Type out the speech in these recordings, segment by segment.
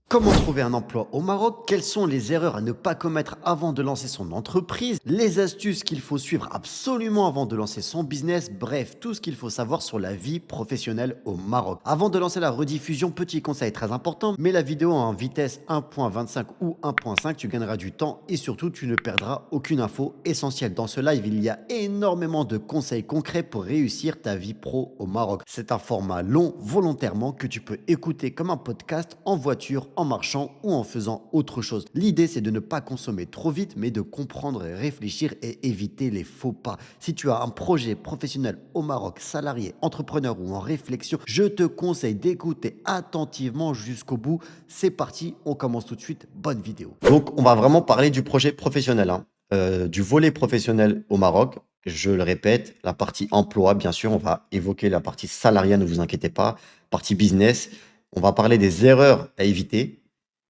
Comment trouver un emploi au Maroc? Quelles sont les erreurs à ne pas commettre avant de lancer son entreprise? Les astuces qu'il faut suivre absolument avant de lancer son business? Bref, tout ce qu'il faut savoir sur la vie professionnelle au Maroc. Avant de lancer la rediffusion, petit conseil très important, mets la vidéo en vitesse 1.25 ou 1.5, tu gagneras du temps et surtout tu ne perdras aucune info essentielle. Dans ce live, il y a énormément de conseils concrets pour réussir ta vie pro au Maroc. C'est un format long volontairement que tu peux écouter comme un podcast en voiture, en marchant ou en faisant autre chose. L'idée, c'est de ne pas consommer trop vite, mais de comprendre et réfléchir et éviter les faux pas. Si tu as un projet professionnel au Maroc, salarié, entrepreneur ou en réflexion, je te conseille d'écouter attentivement jusqu'au bout. C'est parti, on commence tout de suite. Bonne vidéo. Donc, on va vraiment parler du projet professionnel, du volet professionnel au Maroc. Je le répète, la partie emploi, bien sûr, on va évoquer la partie salariale, ne vous inquiétez pas. Partie business, on va parler des erreurs à éviter,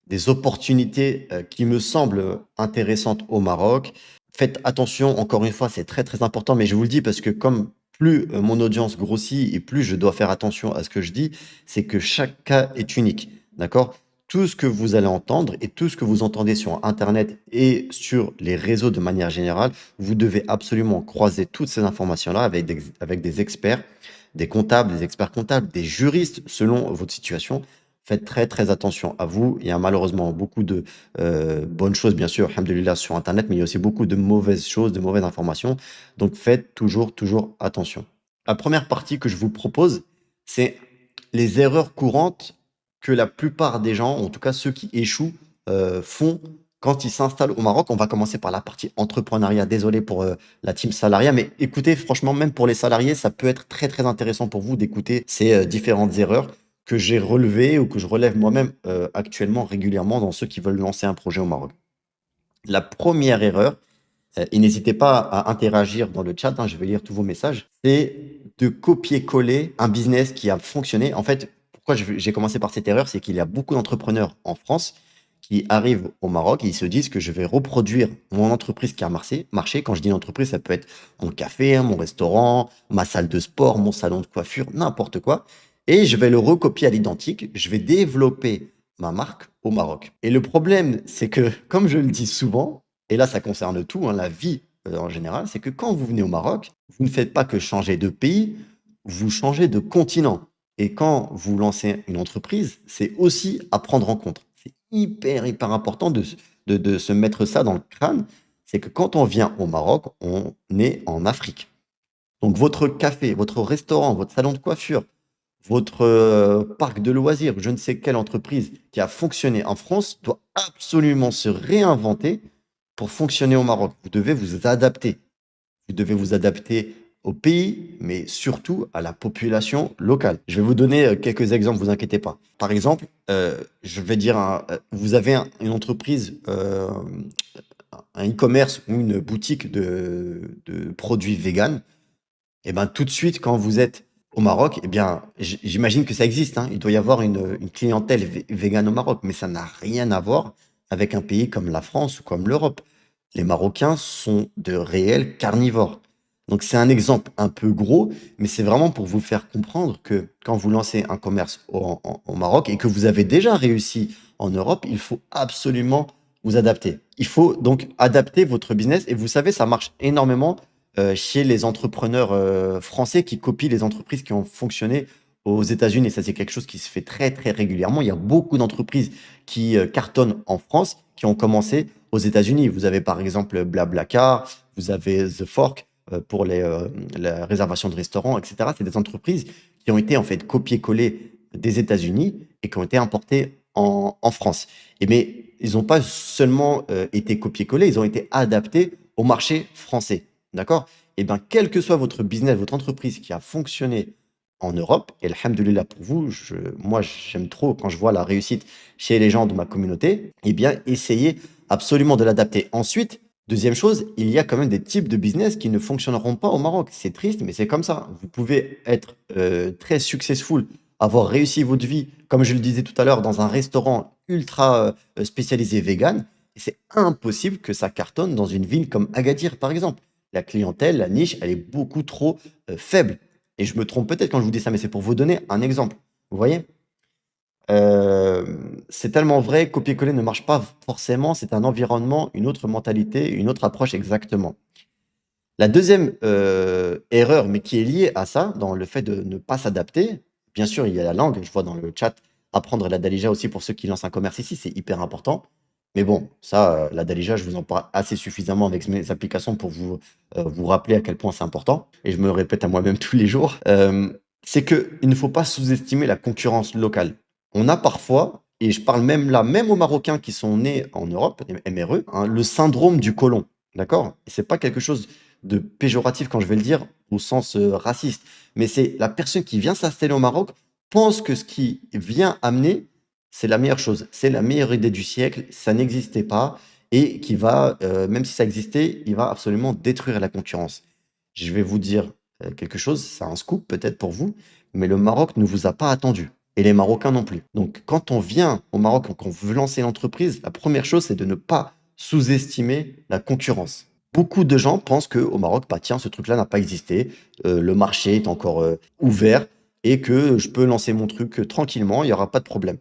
des opportunités qui me semblent intéressantes au Maroc. Faites attention, encore une fois, c'est très très important, mais je vous le dis parce que comme plus mon audience grossit et plus je dois faire attention à ce que je dis, c'est que chaque cas est unique. D'accord? Tout ce que vous allez entendre et tout ce que vous entendez sur Internet et sur les réseaux de manière générale, vous devez absolument croiser toutes ces informations-là avec des experts, des comptables, des experts comptables, des juristes selon votre situation. Faites très, très attention à vous. Il y a malheureusement beaucoup de bonnes choses, bien sûr, alhamdoulilah, sur Internet, mais il y a aussi beaucoup de mauvaises choses, de mauvaises informations. Donc, faites toujours, toujours attention. La première partie que je vous propose, c'est les erreurs courantes que la plupart des gens, en tout cas ceux qui échouent, font quand ils s'installent au Maroc. On va commencer par la partie entrepreneuriat. Désolé pour la team salariat, mais écoutez, franchement, même pour les salariés, ça peut être très, très intéressant pour vous d'écouter ces différentes erreurs que j'ai relevées ou que je relève moi-même actuellement régulièrement dans ceux qui veulent lancer un projet au Maroc. La première erreur, et n'hésitez pas à interagir dans le chat, je vais lire tous vos messages, c'est de copier-coller un business qui a fonctionné. En fait, pourquoi j'ai commencé par cette erreur, c'est qu'il y a beaucoup d'entrepreneurs en France qui arrivent au Maroc et ils se disent que je vais reproduire mon entreprise qui a marché. Quand je dis une entreprise, ça peut être mon café, mon restaurant, ma salle de sport, mon salon de coiffure, n'importe quoi. Et je vais le recopier à l'identique. Je vais développer ma marque au Maroc. Et le problème, c'est que, comme je le dis souvent, et là, ça concerne tout, la vie en général, c'est que quand vous venez au Maroc, vous ne faites pas que changer de pays, vous changez de continent. Et quand vous lancez une entreprise, c'est aussi à prendre en compte. C'est hyper, hyper important de se mettre ça dans le crâne. C'est que quand on vient au Maroc, on est en Afrique. Donc votre café, votre restaurant, votre salon de coiffure, votre parc de loisirs, je ne sais quelle entreprise qui a fonctionné en France doit absolument se réinventer pour fonctionner au Maroc. Vous devez vous adapter. Vous devez vous adapter au pays, mais surtout à la population locale. Je vais vous donner quelques exemples, vous inquiétez pas. Par exemple, je vais dire, vous avez une entreprise, un e-commerce ou une boutique de produits véganes. Et ben tout de suite, quand vous êtes au Maroc, eh bien, j'imagine que ça existe, Il doit y avoir une clientèle végane au Maroc, mais ça n'a rien à voir avec un pays comme la France ou comme l'Europe. Les Marocains sont de réels carnivores. Donc c'est un exemple un peu gros, mais c'est vraiment pour vous faire comprendre que quand vous lancez un commerce au Maroc et que vous avez déjà réussi en Europe, il faut absolument vous adapter. Il faut donc adapter votre business et vous savez, ça marche énormément chez les entrepreneurs français qui copient les entreprises qui ont fonctionné aux États-Unis. Ça, c'est quelque chose qui se fait très, très régulièrement. Il y a beaucoup d'entreprises qui cartonnent en France, qui ont commencé aux États-Unis. Vous avez par exemple Blablacar, vous avez The Fork pour la réservation de restaurants, etc. C'est des entreprises qui ont été en fait copiées-collées des États-Unis et qui ont été importées en France. Mais ils n'ont pas seulement été copiés-collés, ils ont été adaptés au marché français. D'accord? Et bien, quel que soit votre business, votre entreprise qui a fonctionné en Europe, et alhamdoulilah pour vous, moi j'aime trop quand je vois la réussite chez les gens de ma communauté, eh bien, essayez absolument de l'adapter. Ensuite, deuxième chose, il y a quand même des types de business qui ne fonctionneront pas au Maroc. C'est triste, mais c'est comme ça. Vous pouvez être très successful, avoir réussi votre vie, comme je le disais tout à l'heure, dans un restaurant ultra spécialisé vegan. Et c'est impossible que ça cartonne dans une ville comme Agadir, par exemple. La clientèle, la niche, elle est beaucoup trop faible. Et je me trompe peut-être quand je vous dis ça, mais c'est pour vous donner un exemple. Vous voyez? C'est tellement vrai, copier-coller ne marche pas forcément, c'est un environnement, une autre mentalité, une autre approche exactement. La deuxième erreur, mais qui est liée à ça, dans le fait de ne pas s'adapter, bien sûr, il y a la langue, je vois dans le chat, apprendre la Dalija aussi pour ceux qui lancent un commerce ici, c'est hyper important. Mais bon, ça, la Dalija, je vous en parle assez suffisamment avec mes applications pour vous rappeler à quel point c'est important. Et je me le répète à moi-même tous les jours. C'est qu'il ne faut pas sous-estimer la concurrence locale. On a parfois, et je parle même là, même aux Marocains qui sont nés en Europe, MRE, hein, le syndrome du colon. D'accord? Et c'est pas quelque chose de péjoratif quand je vais le dire au sens raciste, mais c'est la personne qui vient s'installer au Maroc pense que ce qui vient amener, c'est la meilleure chose, c'est la meilleure idée du siècle, ça n'existait pas et qui va, même si ça existait, il va absolument détruire la concurrence. Je vais vous dire quelque chose, c'est un scoop peut-être pour vous, mais le Maroc ne vous a pas attendu et les Marocains non plus. Donc quand on vient au Maroc, quand on veut lancer l'entreprise, la première chose, c'est de ne pas sous-estimer la concurrence. Beaucoup de gens pensent qu'au Maroc, bah tiens, ce truc-là n'a pas existé, le marché est encore ouvert et que je peux lancer mon truc tranquillement, il n'y aura pas de problème.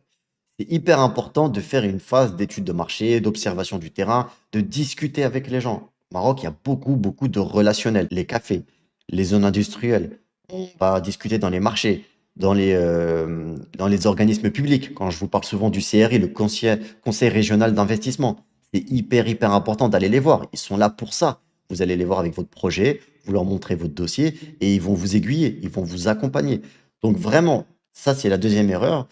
C'est hyper important de faire une phase d'étude de marché, d'observation du terrain, de discuter avec les gens. Au Maroc, il y a beaucoup, beaucoup de relationnels. Les cafés, les zones industrielles. On va discuter dans les marchés, dans les organismes publics. Quand je vous parle souvent du CRI, le Conseil régional d'investissement, c'est hyper, hyper important d'aller les voir. Ils sont là pour ça. Vous allez les voir avec votre projet, vous leur montrez votre dossier et ils vont vous aiguiller, ils vont vous accompagner. Donc vraiment, ça, c'est la deuxième erreur.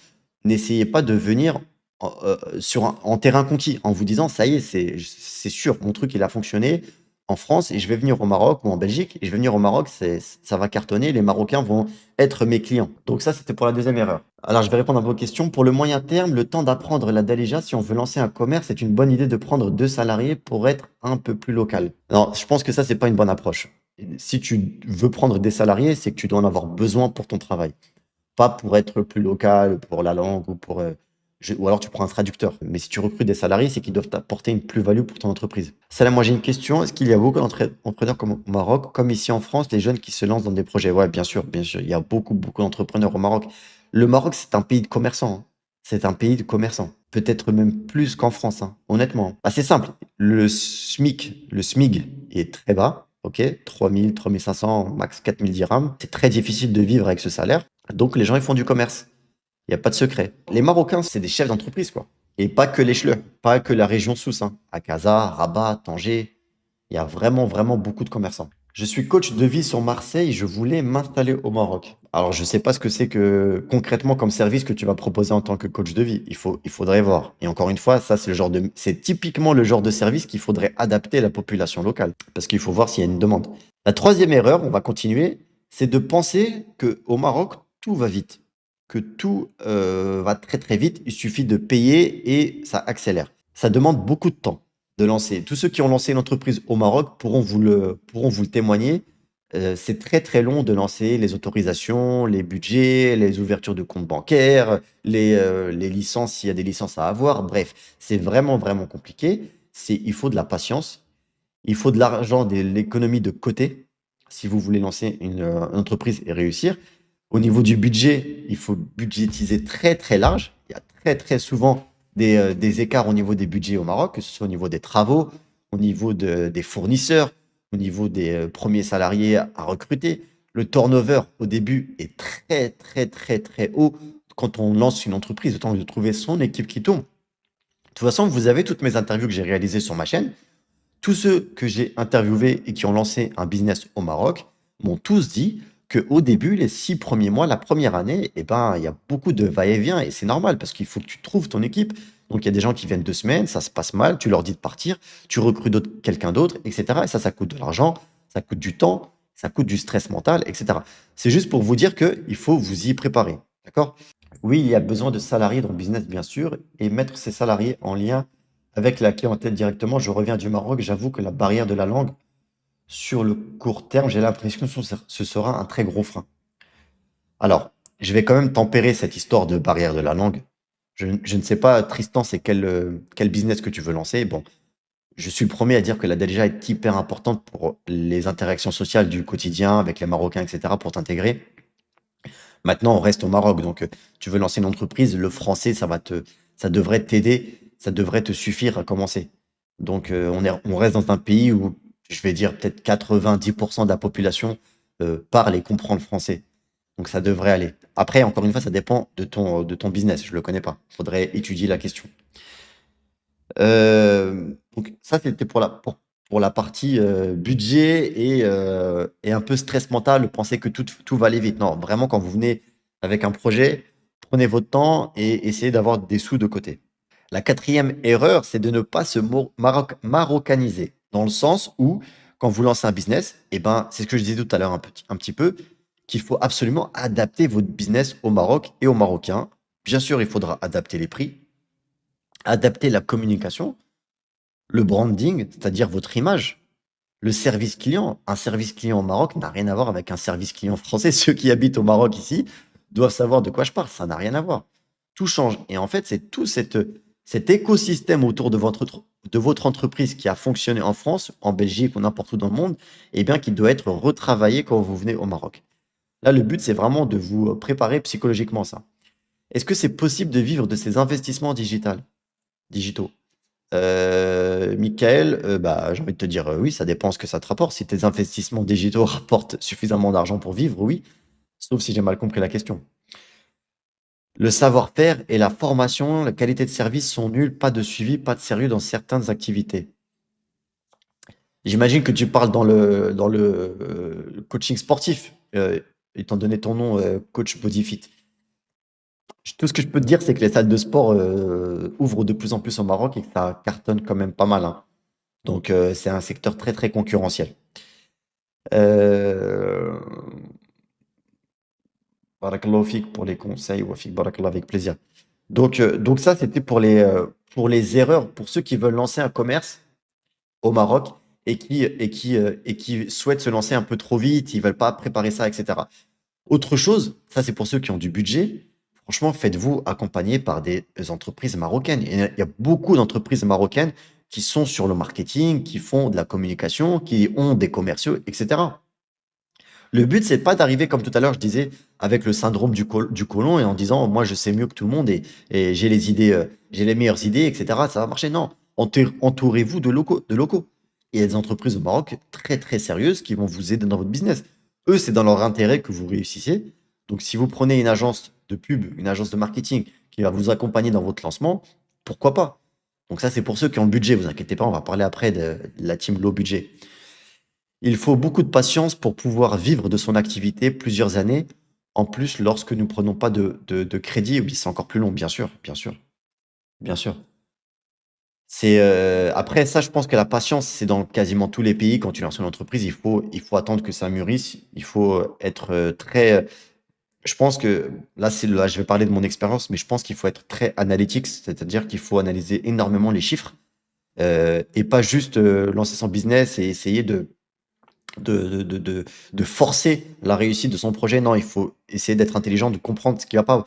N'essayez pas de venir en terrain conquis, en vous disant, ça y est, c'est sûr, mon truc, il a fonctionné en France et je vais venir au Maroc ou en Belgique et je vais venir au Maroc, ça va cartonner, les Marocains vont être mes clients. Donc ça, c'était pour la deuxième erreur. Alors, je vais répondre à vos questions. Pour le moyen terme, le temps d'apprendre la Dalija, si on veut lancer un commerce, c'est une bonne idée de prendre 2 salariés pour être un peu plus local. Alors, je pense que ça, c'est pas une bonne approche. Si tu veux prendre des salariés, c'est que tu dois en avoir besoin pour ton travail. Pas pour être plus local, pour la langue ou alors tu prends un traducteur. Mais si tu recrutes des salariés, c'est qu'ils doivent t'apporter une plus-value pour ton entreprise. Ça, là, moi, j'ai une question. Est-ce qu'il y a beaucoup d'entrepreneurs comme au Maroc, comme ici en France, les jeunes qui se lancent dans des projets? Ouais, bien sûr, bien sûr. Il y a beaucoup, beaucoup d'entrepreneurs au Maroc. Le Maroc, c'est un pays de commerçants, hein. C'est un pays de commerçants. Peut-être même plus qu'en France, hein, honnêtement. Ah, c'est simple. Le SMIG est très bas. OK, 3 000, 3 500, max 4 000 dirhams. C'est très difficile de vivre avec ce salaire. Donc, les gens, ils font du commerce. Il n'y a pas de secret. Les Marocains, c'est des chefs d'entreprise, quoi. Et pas que les Chleux, pas que la région Sousse, hein. À Casa, Rabat, Tanger, il y a vraiment, vraiment beaucoup de commerçants. Je suis coach de vie sur Marseille, je voulais m'installer au Maroc. Alors, je ne sais pas ce que c'est que concrètement comme service que tu vas proposer en tant que coach de vie. Il faudrait voir. Et encore une fois, ça, c'est typiquement le genre de service qu'il faudrait adapter à la population locale. Parce qu'il faut voir s'il y a une demande. La troisième erreur, on va continuer, c'est de penser qu'au Maroc, tout va vite, que tout va très très vite, il suffit de payer et ça accélère. Ça demande beaucoup de temps de lancer. Tous ceux qui ont lancé une entreprise au Maroc pourront vous le témoigner. C'est très très long de lancer les autorisations, les budgets, les ouvertures de comptes bancaires, les licences, s'il y a des licences à avoir. Bref, c'est vraiment vraiment compliqué. Il faut de la patience, il faut de l'argent, de l'économie de côté si vous voulez lancer une entreprise et réussir. Au niveau du budget, il faut budgétiser très très large. Il y a très très souvent des écarts au niveau des budgets au Maroc, que ce soit au niveau des travaux, au niveau des fournisseurs, au niveau des premiers salariés à recruter. Le turnover au début est très très très très haut. Quand on lance une entreprise, le temps de trouver son équipe qui tourne. De toute façon, vous avez toutes mes interviews que j'ai réalisées sur ma chaîne. Tous ceux que j'ai interviewés et qui ont lancé un business au Maroc m'ont tous dit qu'au début, les 6 premiers mois, la première année, eh ben, il y a beaucoup de va-et-vient et c'est normal parce qu'il faut que tu trouves ton équipe. Donc, il y a des gens qui viennent 2 semaines, ça se passe mal, tu leur dis de partir, tu recrutes quelqu'un d'autre, etc. Et ça coûte de l'argent, ça coûte du temps, ça coûte du stress mental, etc. C'est juste pour vous dire qu'il faut vous y préparer. D'accord? Oui, il y a besoin de salariés dans le business, bien sûr, et mettre ces salariés en lien avec la clientèle directement. Je reviens du Maroc, j'avoue que la barrière de la langue, sur le court terme, j'ai l'impression que ce sera un très gros frein. Alors, je vais quand même tempérer cette histoire de barrière de la langue. Je ne sais pas, Tristan, c'est quel business que tu veux lancer. Bon, je suis le premier à dire que la déjà est hyper importante pour les interactions sociales du quotidien avec les Marocains, etc., pour t'intégrer. Maintenant, on reste au Maroc, donc tu veux lancer une entreprise, le français, ça devrait t'aider, ça devrait te suffire à commencer. Donc, on reste dans un pays où, je vais dire, peut-être 90% de la population parle et comprend le français. Donc, ça devrait aller. Après, encore une fois, ça dépend de ton business. Je le connais pas. Il faudrait étudier la question. Donc ça, c'était pour la partie budget et un peu stress mental, penser que tout va aller vite. Non, vraiment, quand vous venez avec un projet, prenez votre temps et essayez d'avoir des sous de côté. La quatrième erreur, c'est de ne pas se maroccaniser, dans le sens où, quand vous lancez un business, eh ben, c'est ce que je disais tout à l'heure un petit peu, qu'il faut absolument adapter votre business au Maroc et aux Marocains. Bien sûr, il faudra adapter les prix, adapter la communication, le branding, c'est-à-dire votre image, le service client. Un service client au Maroc n'a rien à voir avec un service client français. Ceux qui habitent au Maroc ici doivent savoir de quoi je parle. Ça n'a rien à voir. Tout change. Et en fait, c'est tout cet écosystème autour de votre entreprise qui a fonctionné en France, en Belgique ou n'importe où dans le monde, et bien, qui doit être retravaillé quand vous venez au Maroc. Là, le but, c'est vraiment de vous préparer psychologiquement ça. Est-ce que c'est possible de vivre de ces investissements digitaux? Michael, bah, j'ai envie de te dire, oui, ça dépend ce que ça te rapporte. Si tes investissements digitaux rapportent suffisamment d'argent pour vivre, oui, sauf si j'ai mal compris la question. Le savoir-faire et la formation, la qualité de service sont nuls, pas de suivi, pas de sérieux dans certaines activités. J'imagine que tu parles le coaching sportif, étant donné ton nom, coach BodyFit. Tout ce que je peux te dire, c'est que les salles de sport, ouvrent de plus en plus au Maroc et que ça cartonne quand même pas mal, hein. Donc, c'est un secteur très, très concurrentiel. Euh, Barakallahu fik pour les conseils. Wafik barakallah avec plaisir. Donc ça, c'était pour les erreurs, pour ceux qui veulent lancer un commerce au Maroc et qui souhaitent se lancer un peu trop vite, ils veulent pas préparer ça, etc. Autre chose, ça c'est pour ceux qui ont du budget. Franchement, faites-vous accompagner par des entreprises marocaines. Il y a beaucoup d'entreprises marocaines qui sont sur le marketing, qui font de la communication, qui ont des commerciaux, etc. Le but, c'est pas d'arriver, comme tout à l'heure, je disais, avec le syndrome du colon et en disant, moi, je sais mieux que tout le monde et j'ai les idées, j'ai les meilleures idées, etc. Ça va marcher. Non, entourez-vous de locaux. Et il y a des entreprises au Maroc très, très sérieuses qui vont vous aider dans votre business. Eux, c'est dans leur intérêt que vous réussissiez. Donc, si vous prenez une agence de pub, une agence de marketing qui va vous accompagner dans votre lancement, pourquoi pas? Donc, ça, c'est pour ceux qui ont le budget. Vous inquiétez pas, on va parler après de la team low budget. Il faut beaucoup de patience pour pouvoir vivre de son activité plusieurs années. En plus, lorsque nous prenons pas de crédit, oui, c'est encore plus long, bien sûr, bien sûr, bien sûr. Après ça, je pense que la patience, c'est dans quasiment tous les pays. Quand tu lances une entreprise, il faut attendre que ça mûrisse. Il faut être très. Je pense que là, je vais parler de mon expérience, mais je pense qu'il faut être très analytique, c'est-à-dire qu'il faut analyser énormément les chiffres et pas juste lancer son business et essayer de forcer la réussite de son projet. Non, il faut essayer d'être intelligent, de comprendre ce qui va pas.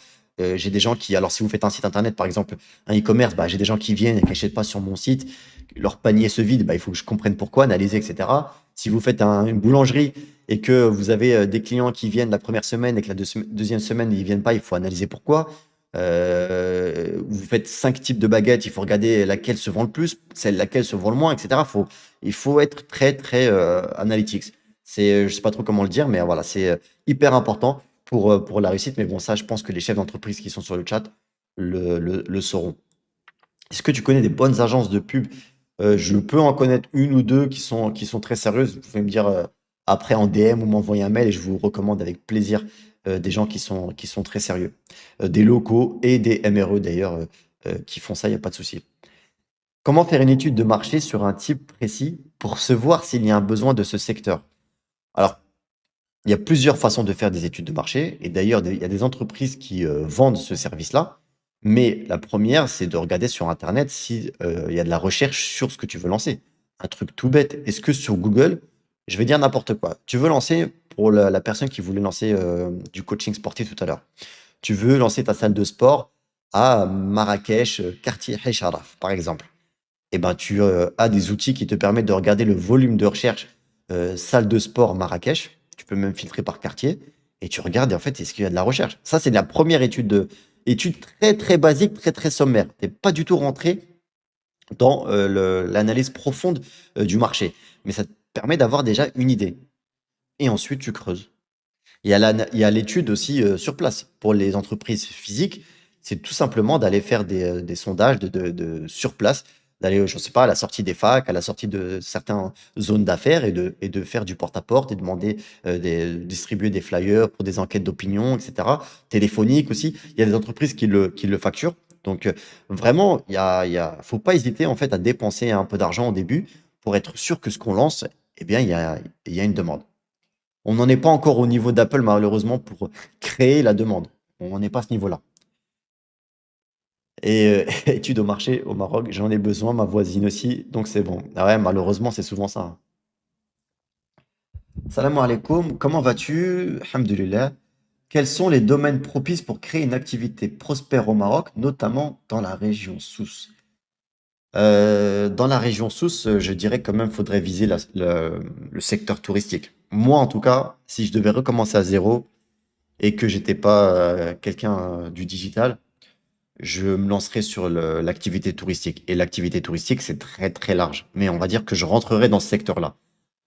J'ai des gens qui, alors si vous faites un site internet, par exemple, un e-commerce, bah, j'ai des gens qui viennent et qui n'achètent pas sur mon site, leur panier se vide, bah, il faut que je comprenne pourquoi, analyser, etc. Si vous faites une boulangerie et que vous avez des clients qui viennent la première semaine et que la deuxième semaine, ils viennent pas, il faut analyser pourquoi. Vous faites 5 types de baguettes, il faut regarder laquelle se vend le plus, celle laquelle se vend le moins, etc. Il faut être très, très analytics. Je sais pas trop comment le dire, mais voilà, c'est hyper important pour la réussite. Mais bon, ça, je pense que les chefs d'entreprise qui sont sur le chat le sauront. Est-ce que tu connais des bonnes agences de pub? Je peux en connaître une ou deux qui sont très sérieuses. Vous pouvez me dire après en DM ou m'envoyer un mail et je vous recommande avec plaisir des gens qui sont très sérieux. Des locaux et des MRE d'ailleurs qui font ça, il n'y a pas de souci. Comment faire une étude de marché sur un type précis pour se voir s'il y a un besoin de ce secteur? Alors, il y a plusieurs façons de faire des études de marché et d'ailleurs, il y a des entreprises qui vendent ce service-là. Mais la première, c'est de regarder sur Internet si il y a de la recherche sur ce que tu veux lancer. Un truc tout bête. Est-ce que sur Google, je vais dire n'importe quoi. Tu veux lancer, pour la personne qui voulait lancer du coaching sportif tout à l'heure, tu veux lancer ta salle de sport à Marrakech, quartier Hecharaf, par exemple. Eh ben, tu as des outils qui te permettent de regarder le volume de recherche salle de sport Marrakech. Tu peux même filtrer par quartier. et tu regardes et en fait, est-ce qu'il y a de la recherche? Ça, c'est la première étude très, très basique, très, très sommaire. Tu es pas du tout rentré dans, l'analyse profonde, du marché. Mais ça te permet d'avoir déjà une idée et ensuite tu creuses. Il y a l'étude aussi, sur place. Pour les entreprises physiques, c'est tout simplement d'aller faire des sondages sur place, d'aller, je ne sais pas, à la sortie des facs, à la sortie de certaines zones d'affaires et de faire du porte-à-porte et demander, distribuer des flyers pour des enquêtes d'opinion et cetera. Téléphoniques aussi. Il y a des entreprises qui le facturent. Donc, vraiment, faut pas hésiter en fait à dépenser un peu d'argent au début pour être sûr que ce qu'on lance, eh bien, il y a une demande. On n'en est pas encore au niveau d'Apple, malheureusement, pour créer la demande. On n'en est pas à ce niveau-là. Et études au marché au Maroc, j'en ai besoin, ma voisine aussi, donc c'est bon. Ah ouais, malheureusement, c'est souvent ça, hein. Salam alaikum, comment vas-tu? Alhamdulillah. Quels sont les domaines propices pour créer une activité prospère au Maroc, notamment dans la région Sousse? Dans la région Sousse, je dirais quand même faudrait viser le secteur touristique. Moi, en tout cas, si je devais recommencer à zéro, et que j'étais pas quelqu'un du digital, je me lancerais sur l'activité touristique. Et l'activité touristique, c'est très très large. Mais on va dire que je rentrerai dans ce secteur-là.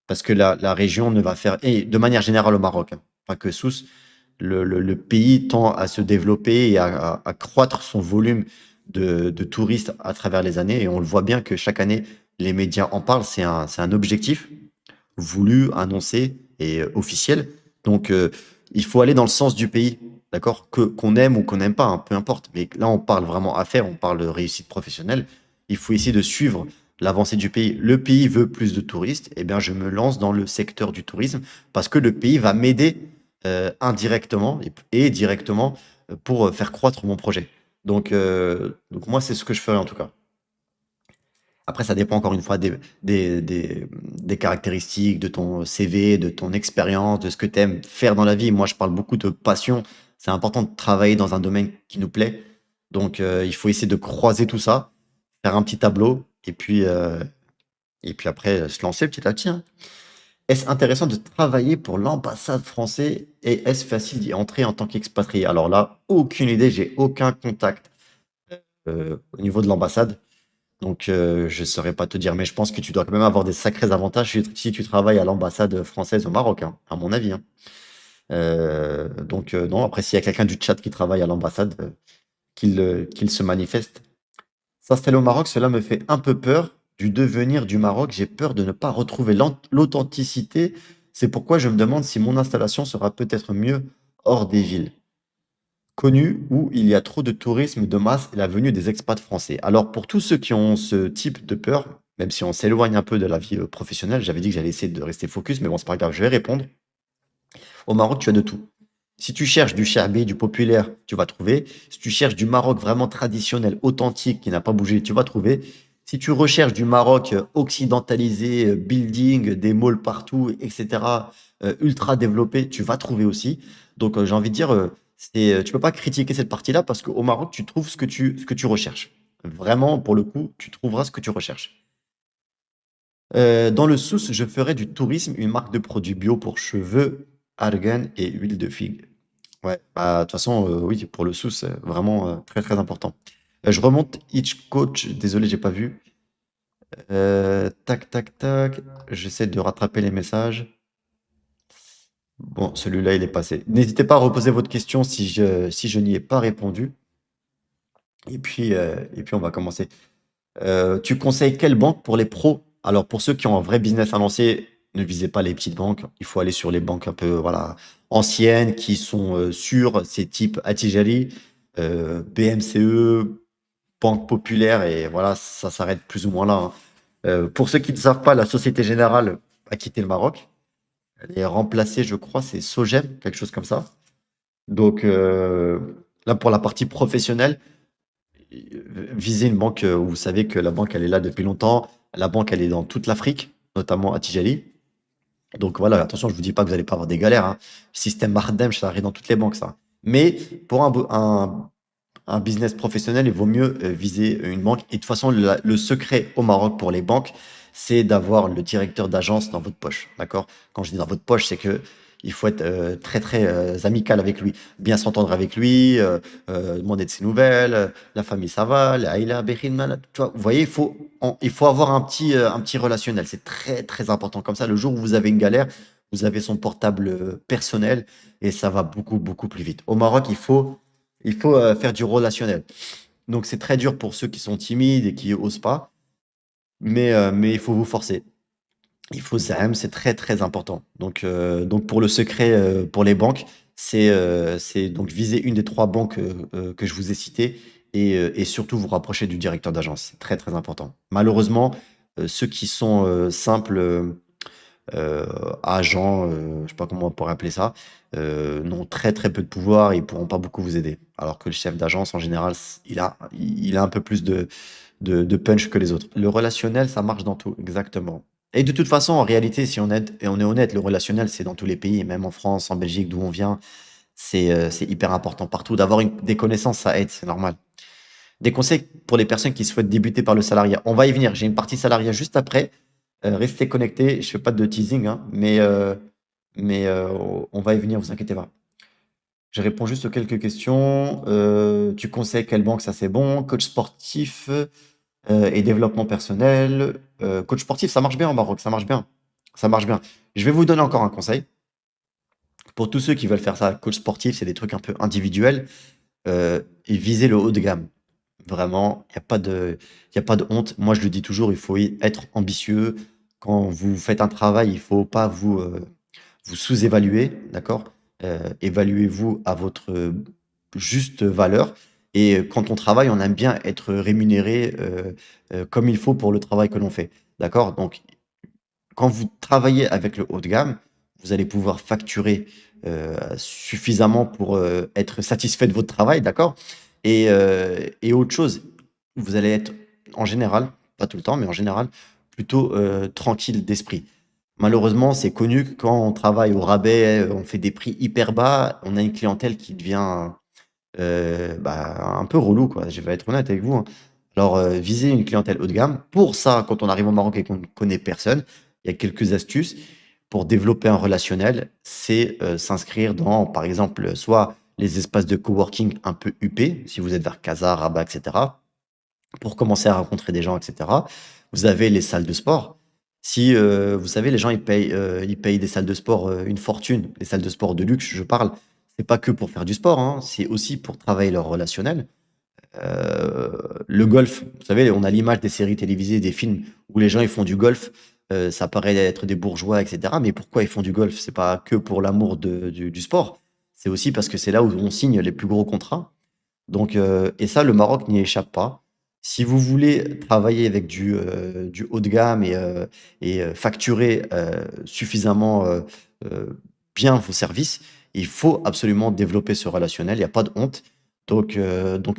Parce que la région ne va faire, et de manière générale au Maroc, hein, pas que Sousse, le pays tend à se développer et à croître son volume de touristes à travers les années. Et on le voit bien que chaque année, les médias en parlent. C'est un objectif voulu, annoncé et officiel. Donc, il faut aller dans le sens du pays, d'accord? Qu'on aime ou qu'on n'aime pas, hein, peu importe. Mais là, on parle vraiment affaires, on parle de réussite professionnelle. Il faut essayer de suivre l'avancée du pays. Le pays veut plus de touristes, eh bien, je me lance dans le secteur du tourisme parce que le pays va m'aider indirectement et directement pour faire croître mon projet. Donc moi, c'est ce que je ferai en tout cas. Après, ça dépend encore une fois des caractéristiques, de ton CV, de ton expérience, de ce que tu aimes faire dans la vie. Moi, je parle beaucoup de passion. C'est important de travailler dans un domaine qui nous plaît. Donc, il faut essayer de croiser tout ça, faire un petit tableau, et puis après, se lancer petit à petit, hein. Est-ce intéressant de travailler pour l'ambassade française et est-ce facile d'y entrer en tant qu'expatrié? Alors là, aucune idée, j'ai aucun contact au niveau de l'ambassade. Donc, je ne saurais pas te dire, mais je pense que tu dois quand même avoir des sacrés avantages si tu travailles à l'ambassade française au Maroc, hein, à mon avis, hein. Donc, non, après, s'il y a quelqu'un du chat qui travaille à l'ambassade, qu'il se manifeste. S'installer au Maroc, cela me fait un peu peur du devenir du Maroc. J'ai peur de ne pas retrouver l'authenticité. C'est pourquoi je me demande si mon installation sera peut-être mieux hors des villes connu où il y a trop de tourisme de masse et la venue des expats français. Alors pour tous ceux qui ont ce type de peur, même si on s'éloigne un peu de la vie professionnelle, j'avais dit que j'allais essayer de rester focus, mais bon, c'est pas grave, je vais répondre. Au Maroc, tu as de tout. Si tu cherches du charbi, du populaire, tu vas trouver. Si tu cherches du Maroc vraiment traditionnel, authentique, qui n'a pas bougé, tu vas trouver. Si tu recherches du Maroc occidentalisé, building, des malls partout, etc., ultra développé, tu vas trouver aussi. Donc j'ai envie de dire, tu peux pas critiquer cette partie-là parce qu'au Maroc, tu trouves ce que tu recherches. Vraiment, pour le coup, tu trouveras ce que tu recherches. Dans le Souss, je ferai du tourisme, une marque de produits bio pour cheveux, argan et huile de figue. Ouais, bah, de toute façon, oui, pour le Souss, c'est vraiment très très important. Je remonte each coach, désolé, j'ai pas vu. Tac, tac, tac. J'essaie de rattraper les messages. Bon, celui-là, il est passé. N'hésitez pas à reposer votre question si je n'y ai pas répondu. Et puis, on va commencer. Tu conseilles quelle banque pour les pros? Alors, pour ceux qui ont un vrai business à lancer, ne visez pas les petites banques. Il faut aller sur les banques un peu, voilà, anciennes, qui sont sûres. C'est type Attijari, BMCE, Banque Populaire, et voilà, ça s'arrête plus ou moins là, hein. Pour ceux qui ne savent pas, la Société Générale a quitté le Maroc. Elle est remplacée, je crois, c'est Sogem, quelque chose comme ça. Donc, là, pour la partie professionnelle, visez une banque où vous savez que la banque, elle est là depuis longtemps. La banque, elle est dans toute l'Afrique, notamment à Tijali. Donc voilà, attention, je vous dis pas que vous allez pas avoir des galères, hein. Système Mardem, ça arrive dans toutes les banques, ça. Mais pour un business professionnel, il vaut mieux viser une banque. Et de toute façon, le secret au Maroc pour les banques, c'est d'avoir le directeur d'agence dans votre poche. D'accord? Quand je dis dans votre poche, c'est que Il faut être très, très amical avec lui, bien s'entendre avec lui, demander de ses nouvelles, la famille ça va, la Aïla, Berin, tu vois, vous voyez, il faut avoir un petit relationnel. C'est très, très important. Comme ça, le jour où vous avez une galère, vous avez son portable personnel et ça va beaucoup, beaucoup plus vite. Au Maroc, il faut faire du relationnel. Donc, c'est très dur pour ceux qui sont timides et qui osent pas, mais il faut vous forcer. Il faut Zaham, c'est très, très important. Donc pour le secret, pour les banques, c'est donc viser une des 3 banques, que je vous ai citées et surtout vous rapprocher du directeur d'agence. C'est très, très important. Malheureusement, ceux qui sont, simples, heu, agents, je sais pas comment on pourrait appeler ça, n'ont très, très peu de pouvoir et ils pourront pas beaucoup vous aider. Alors que le chef d'agence en général, il a un peu plus de punch que les autres. Le relationnel, ça marche dans tout, exactement. Et de toute façon, en réalité, si on est honnête, le relationnel, c'est dans tous les pays, même en France, en Belgique, d'où on vient, c'est hyper important partout. D'avoir des connaissances, ça aide, c'est normal. Des conseils pour les personnes qui souhaitent débuter par le salariat. On va y venir. J'ai une partie salariat juste après. Restez connectés. Je fais pas de teasing, hein, mais on va y venir, vous inquiétez pas. Je réponds juste aux quelques questions. Tu conseilles quelle banque? Ça, c'est bon. Coach sportif et développement personnel. Coach sportif, ça marche bien au Maroc, ça marche bien. Ça marche bien. Je vais vous donner encore un conseil. Pour tous ceux qui veulent faire ça, coach sportif, c'est des trucs un peu individuels et viser le haut de gamme. Vraiment, il y a pas de honte. Moi, je le dis toujours, il faut être ambitieux. Quand vous faites un travail, il faut pas vous sous-évaluer, d'accord? Évaluez-vous à votre juste valeur et quand on travaille, on aime bien être rémunéré, comme il faut pour le travail que l'on fait, d'accord? Donc quand vous travaillez avec le haut de gamme, vous allez pouvoir facturer, suffisamment pour, être satisfait de votre travail, d'accord? Et autre chose, vous allez être en général, pas tout le temps, mais en général, plutôt, tranquille d'esprit. Malheureusement, c'est connu que quand on travaille au rabais, on fait des prix hyper bas, on a une clientèle qui devient, bah, un peu relou, quoi. Je vais être honnête avec vous, hein. Alors, viser une clientèle haut de gamme. Pour ça, quand on arrive au Maroc et qu'on ne connaît personne, il y a quelques astuces pour développer un relationnel. C'est, s'inscrire dans, par exemple, soit les espaces de coworking un peu huppés, si vous êtes vers Casa, Rabat et cetera, pour commencer à rencontrer des gens et cetera. Vous avez les salles de sport. Si, vous savez, les gens, ils payent des salles de sport, une fortune. Les salles de sport de luxe, je parle. C'est pas que pour faire du sport, hein, c'est aussi pour travailler leur relationnel. Le golf, vous savez, on a l'image des séries télévisées, des films où les gens, ils font du golf, ça paraît être des bourgeois et cetera, mais pourquoi ils font du golf? C'est pas que pour l'amour du sport, c'est aussi parce que c'est là où on signe les plus gros contrats. Donc et ça, le Maroc n'y échappe pas. Si vous voulez travailler avec du haut de gamme et facturer, suffisamment, heu, bien vos services, il faut absolument développer ce relationnel, il y a pas de honte. Donc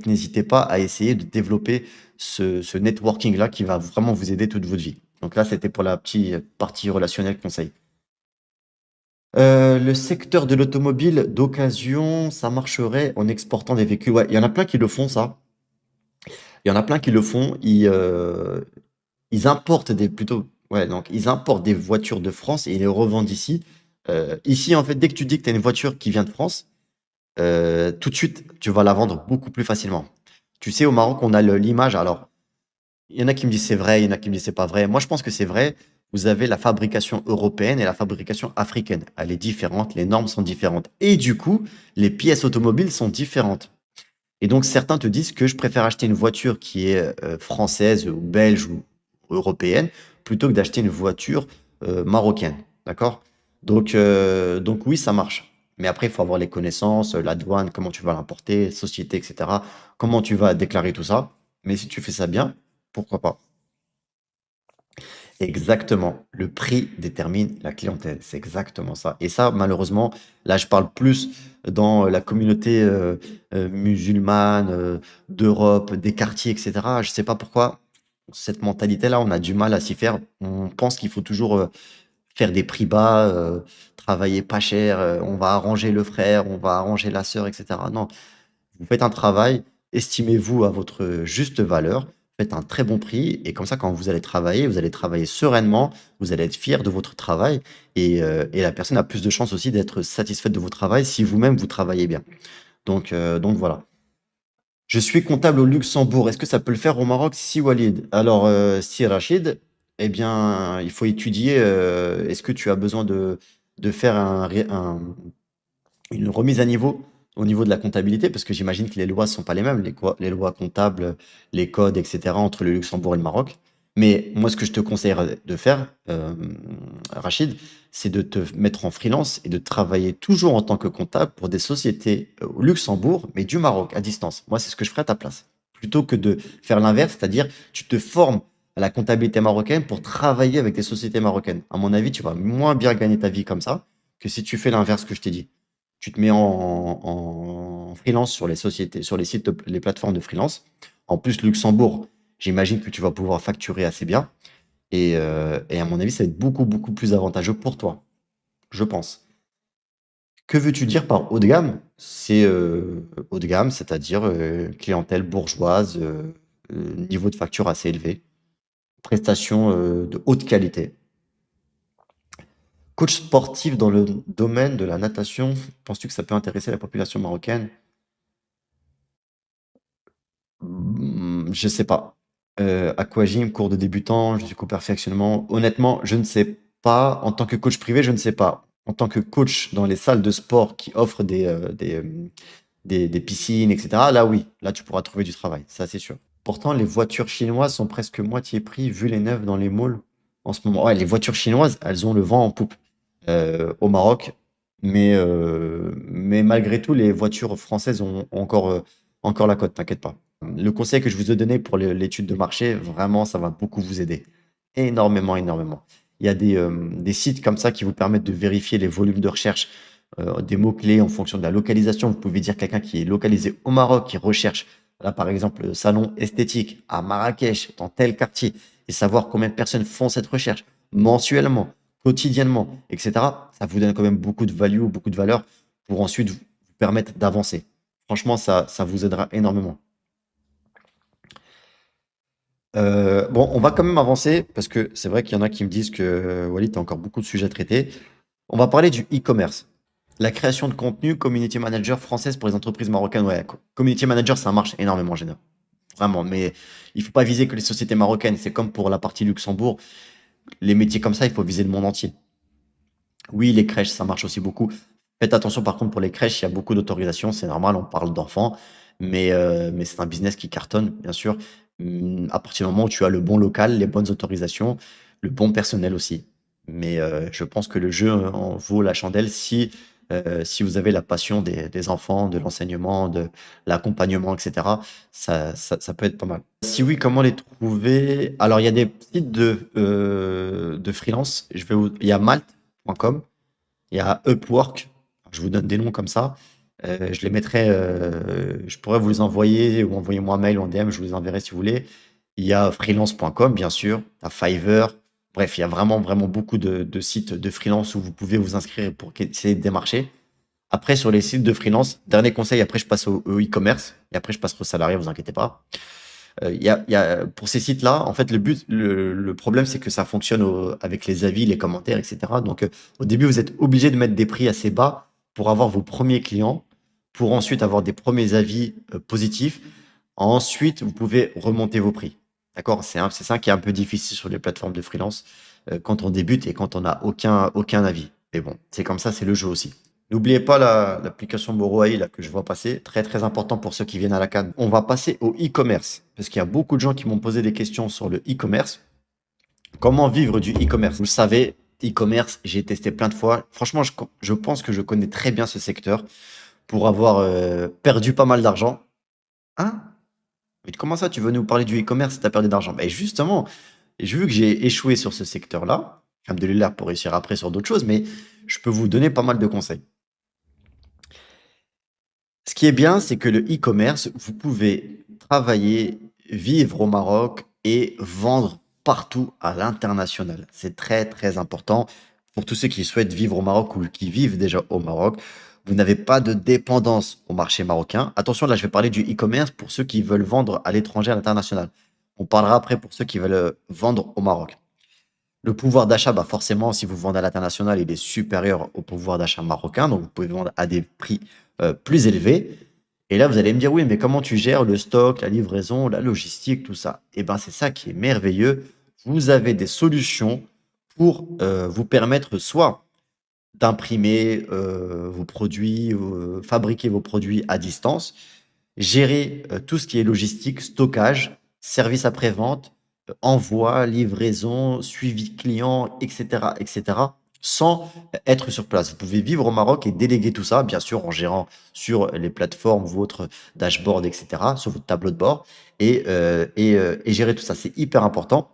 n'hésitez pas à essayer de développer ce networking-là qui va vraiment vous aider toute votre vie. Donc là, c'était pour la petite partie relationnelle conseil. Le secteur de l'automobile d'occasion, ça marcherait en exportant des véhicules. Ouais, il y en a plein qui le font ça. Il y en a plein qui le font. Ils importent des plutôt ouais, donc ils importent des voitures de France et ils les revendent ici. Ici, en fait, dès que tu dis que tu as une voiture qui vient de France, tout de suite, tu vas la vendre beaucoup plus facilement. Tu sais, au Maroc, on a l'image alors, il y en a qui me disent: «C'est vrai», il y en a qui me disent: «C'est pas vrai». Moi, je pense que c'est vrai. Vous avez la fabrication européenne et la fabrication africaine. Elle est différente, les normes sont différentes et du coup, les pièces automobiles sont différentes. Et donc certains te disent que je préfère acheter une voiture qui est, française ou belge ou européenne, plutôt que d'acheter une voiture, marocaine, d'accord? Donc oui, ça marche. Mais après, il faut avoir les connaissances, la douane, comment tu vas l'importer, société et cetera, comment tu vas déclarer tout ça. Mais si tu fais ça bien, pourquoi pas? Exactement, le prix détermine la clientèle, c'est exactement ça et ça, malheureusement, là, je parle plus dans la communauté, musulmane, d'Europe, des quartiers et cetera. Je sais pas pourquoi, cette mentalité-là, on a du mal à s'y faire. On pense qu'il faut toujours, faire des prix bas, travailler pas cher, on va arranger le frère, on va arranger la sœur et cetera. Non, vous faites un travail, estimez-vous à votre juste valeur, faites un très bon prix et comme ça, quand vous allez travailler sereinement, vous allez être fier de votre travail et la personne a plus de chances aussi d'être satisfaite de votre travail si vous-même vous travaillez bien. Donc voilà. Je suis comptable au Luxembourg. Est-ce que ça peut le faire au Maroc? Si Walid. Alors, si Rachid, eh bien, il faut étudier, est-ce que tu as besoin de faire une remise à niveau au niveau de la comptabilité? Parce que j'imagine que les lois ne sont pas les mêmes, les lois comptables, les codes, etc., entre le Luxembourg et le Maroc. Mais moi, ce que je te conseillerais de faire, Rachid, c'est de te mettre en freelance et de travailler toujours en tant que comptable pour des sociétés au Luxembourg, mais du Maroc, à distance. Moi, c'est ce que je ferais à ta place. Plutôt que de faire l'inverse, c'est-à-dire tu te formes à la comptabilité marocaine pour travailler avec des sociétés marocaines. À mon avis, tu vas moins bien gagner ta vie comme ça que si tu fais l'inverse que je t'ai dit. Tu te mets en freelance sur les sociétés, sur les sites, les plateformes de freelance. En plus, Luxembourg, j'imagine que tu vas pouvoir facturer assez bien. Et à mon avis, ça va être beaucoup, beaucoup plus avantageux pour toi, je pense. Que veux-tu dire par haut de gamme? C'est haut de gamme, c'est-à-dire clientèle bourgeoise, niveau de facture assez élevé, prestations de haute qualité. Coach sportif dans le domaine de la natation, penses-tu que ça peut intéresser la population marocaine? Je sais pas. Aquagym, cours de débutant, jusqu'au perfectionnement. Honnêtement, je ne sais pas. En tant que coach privé, je ne sais pas. En tant que coach dans les salles de sport qui offrent des piscines, etc., là oui, là tu pourras trouver du travail, ça c'est sûr. Pourtant, les voitures chinoises sont presque moitié prix vu les neuves dans les malls en ce moment. Ouais, les voitures chinoises, elles ont le vent en poupe au Maroc, mais malgré tout, les voitures françaises ont encore la cote, t'inquiète pas. Le conseil que je vous ai donné pour l'étude de marché, vraiment, ça va beaucoup vous aider. Énormément, énormément. Il y a des sites comme ça qui vous permettent de vérifier les volumes de recherche, des mots-clés en fonction de la localisation. Vous pouvez dire quelqu'un qui est localisé au Maroc, qui recherche, là, par exemple, le salon esthétique à Marrakech, dans tel quartier, et savoir combien de personnes font cette recherche mensuellement, quotidiennement, etc. Ça vous donne quand même beaucoup de value, beaucoup de valeur pour ensuite vous permettre d'avancer. Franchement, ça vous aidera énormément. Bon, on va quand même avancer parce que c'est vrai qu'il y en a qui me disent que Walid, tu as encore beaucoup de sujets à traiter. On va parler du e-commerce. La création de contenu, community manager française pour les entreprises marocaines. Ouais, community manager, ça marche énormément, Géna. Vraiment. Mais il faut pas viser que les sociétés marocaines. C'est comme pour la partie Luxembourg. Les métiers comme ça, il faut viser le monde entier. Oui, les crèches, ça marche aussi beaucoup. Faites attention par contre pour les crèches, il y a beaucoup d'autorisations, c'est normal, on parle d'enfants, mais c'est un business qui cartonne, bien sûr. À partir du moment où tu as le bon local, les bonnes autorisations, le bon personnel aussi. Mais je pense que le jeu en vaut la chandelle si vous avez la passion des enfants, de l'enseignement, de l'accompagnement, etc. Ça peut être pas mal. Si oui, comment les trouver? Alors, il y a des sites de freelance. Il y a malte.com, il y a Upwork. Je vous donne des noms comme ça. Je les mettrai, je pourrais vous les envoyer ou envoyer-moi un mail ou en DM, je vous les enverrai si vous voulez. Il y a freelance.com, bien sûr. Il y a Fiverr. Bref, il y a vraiment, vraiment beaucoup de sites de freelance où vous pouvez vous inscrire pour essayer de démarcher. Après, sur les sites de freelance, dernier conseil, après je passe au e-commerce et après je passerai aux salariés, vous inquiétez pas. Pour ces sites-là, en fait, le problème, c'est que ça fonctionne avec les avis, les commentaires, etc. Donc, au début, vous êtes obligé de mettre des prix assez bas pour avoir vos premiers clients, pour ensuite avoir des premiers avis positifs. Ensuite, vous pouvez remonter vos prix. D'accord? C'est ça qui est un peu difficile sur les plateformes de freelance quand on débute et quand on n'a aucun avis. Mais bon, c'est comme ça, c'est le jeu aussi. N'oubliez pas l'application Moro AI là, que je vois passer, très très important pour ceux qui viennent à la CAN. On va passer au e-commerce, parce qu'il y a beaucoup de gens qui m'ont posé des questions sur le e-commerce. Comment vivre du e-commerce? Vous le savez, e-commerce, j'ai testé plein de fois. Franchement, je pense que je connais très bien ce secteur pour avoir perdu pas mal d'argent. Hein? Mais comment ça, tu veux nous parler du e-commerce si tu as perdu d'argent? Ben justement, j'ai vu que j'ai échoué sur ce secteur-là. Alhamdoulilah pour réussir après sur d'autres choses, mais je peux vous donner pas mal de conseils. Ce qui est bien, c'est que le e-commerce, vous pouvez travailler, vivre au Maroc et vendre partout à l'international. C'est très, très important pour tous ceux qui souhaitent vivre au Maroc ou qui vivent déjà au Maroc. Vous n'avez pas de dépendance au marché marocain. Attention, là, je vais parler du e-commerce pour ceux qui veulent vendre à l'étranger, à l'international. On parlera après pour ceux qui veulent vendre au Maroc. Le pouvoir d'achat, bah forcément, si vous vendez à l'international, il est supérieur au pouvoir d'achat marocain, donc vous pouvez vendre à des prix plus élevés. Et là, vous allez me dire, oui, mais comment tu gères le stock, la livraison, la logistique, tout ça? Eh bien, c'est ça qui est merveilleux. Vous avez des solutions pour vous permettre soit d'imprimer vos produits, fabriquer vos produits à distance, gérer tout ce qui est logistique, stockage, service après-vente, envoi, livraison, suivi client, et cetera, sans être sur place. Vous pouvez vivre au Maroc et déléguer tout ça, bien sûr, en gérant sur les plateformes, votre dashboard, et cetera, sur votre tableau de bord et gérer tout ça. C'est hyper important.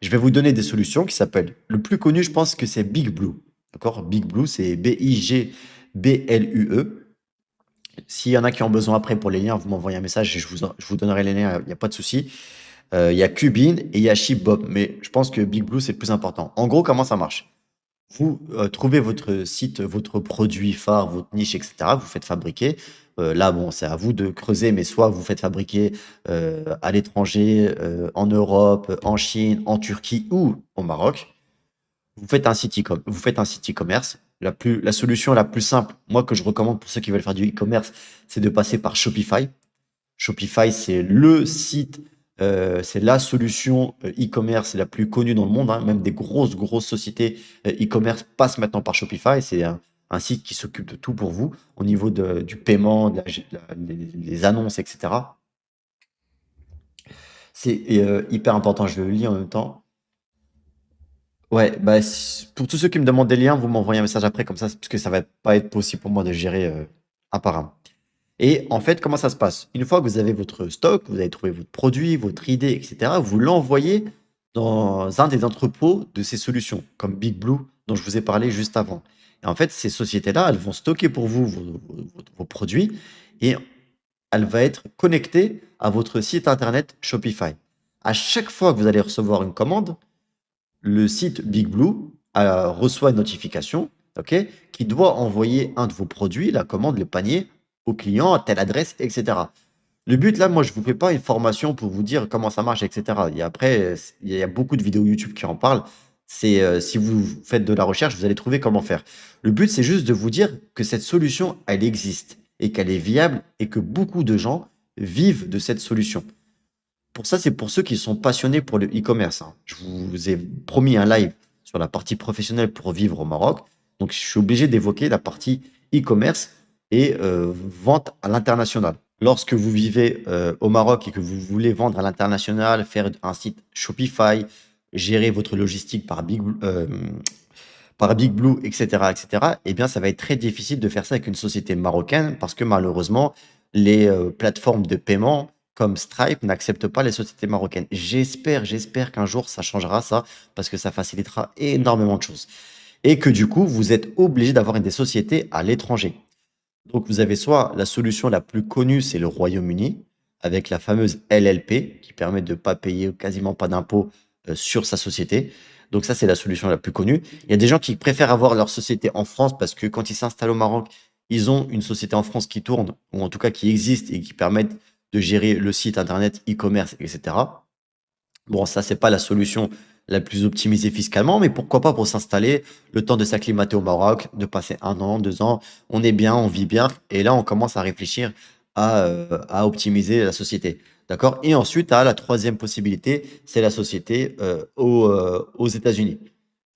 Je vais vous donner des solutions qui s'appellent, le plus connu, je pense que c'est Big Blue. D'accord? Big Blue, c'est Bigblu. S'il y en a qui ont besoin après pour les liens, vous m'envoyez un message et je vous donnerai les liens, il n'y a pas de souci. Il y a Cubin et il y a Shipbob, mais je pense que Big Blue, c'est le plus important. En gros, comment ça marche? Vous trouvez votre site, votre produit phare, votre niche, etc. Vous faites fabriquer. Là, bon, c'est à vous de creuser, mais soit vous faites fabriquer à l'étranger, en Europe, en Chine, en Turquie ou au Maroc. Vous faites un site e-commerce. La solution la plus simple, moi, que je recommande pour ceux qui veulent faire du e-commerce, c'est de passer par Shopify. Shopify, c'est le site, c'est la solution e-commerce la plus connue dans le monde, hein. Même des grosses sociétés e-commerce passent maintenant par Shopify. C'est un site qui s'occupe de tout pour vous au niveau du paiement, les annonces, etc. C'est hyper important. Je le lis en même temps. Ouais, bah, pour tous ceux qui me demandent des liens, vous m'envoyez un message après comme ça, parce que ça va pas être possible pour moi de gérer un par un. Et en fait, comment ça se passe? Une fois que vous avez votre stock, vous avez trouvé votre produit, votre idée, etc., vous l'envoyez dans un des entrepôts de ces solutions, comme Big Blue, dont je vous ai parlé juste avant. Et en fait, ces sociétés-là, elles vont stocker pour vous vos produits et elle va être connectée à votre site internet Shopify. À chaque fois que vous allez recevoir une commande, le site Big Blue reçoit une notification, ok, qui doit envoyer un de vos produits, la commande, le panier, au client à telle adresse, etc. Le but là, moi, je ne vous fais pas une formation pour vous dire comment ça marche, etc. Et après, il y a beaucoup de vidéos YouTube qui en parlent. C'est si vous faites de la recherche, vous allez trouver comment faire. Le but, c'est juste de vous dire que cette solution, elle existe et qu'elle est viable et que beaucoup de gens vivent de cette solution. Pour ça, c'est pour ceux qui sont passionnés pour le e-commerce, hein. Je vous ai promis un live sur la partie professionnelle pour vivre au Maroc. Donc, je suis obligé d'évoquer la partie e-commerce et vente à l'international. Lorsque vous vivez au Maroc et que vous voulez vendre à l'international, faire un site Shopify, gérer votre logistique par Big Blue, etc., eh bien, ça va être très difficile de faire ça avec une société marocaine parce que malheureusement, les plateformes de paiement comme Stripe n'acceptent pas les sociétés marocaines. J'espère qu'un jour ça changera ça parce que ça facilitera énormément de choses. Et que du coup, vous êtes obligé d'avoir des sociétés à l'étranger. Donc, vous avez soit la solution la plus connue, c'est le Royaume-Uni, avec la fameuse LLP, qui permet de ne pas payer quasiment pas d'impôts sur sa société. Donc ça, c'est la solution la plus connue. Il y a des gens qui préfèrent avoir leur société en France parce que quand ils s'installent au Maroc, ils ont une société en France qui tourne, ou en tout cas qui existe et qui permettent de gérer le site internet, e-commerce, etc. Bon, ça, c'est pas la solution la plus optimisée fiscalement, mais pourquoi pas pour s'installer, le temps de s'acclimater au Maroc, de passer 1 an, 2 ans, on est bien, on vit bien, et là, on commence à réfléchir à optimiser la société. D'accord? Et ensuite, la troisième possibilité, c'est la société aux États-Unis,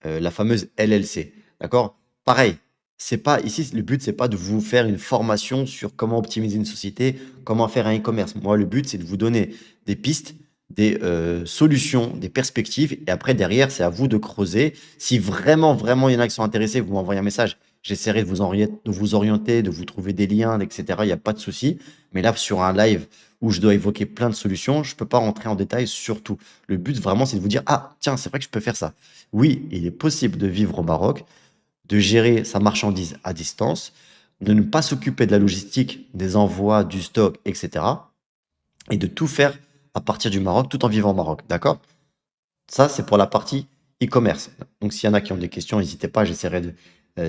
la fameuse LLC. D'accord? Pareil, c'est pas ici, le but, c'est pas de vous faire une formation sur comment optimiser une société, comment faire un e-commerce. Moi, le but, c'est de vous donner des pistes, des solutions, des perspectives, et après, derrière, c'est à vous de creuser. Si vraiment, il y en a qui sont intéressés, vous m'envoyez un message. J'essaierai de vous orienter, de vous trouver des liens, etc. Il n'y a pas de souci. Mais là, sur un live où je dois évoquer plein de solutions, je ne peux pas rentrer en détail sur tout. Le but, vraiment, c'est de vous dire, ah, tiens, c'est vrai que je peux faire ça. Oui, il est possible de vivre au Maroc, de gérer sa marchandise à distance, de ne pas s'occuper de la logistique, des envois, du stock, etc. Et de tout faire à partir du Maroc tout en vivant au Maroc. D'accord? Ça, c'est pour la partie e-commerce. Donc, s'il y en a qui ont des questions, n'hésitez pas, j'essaierai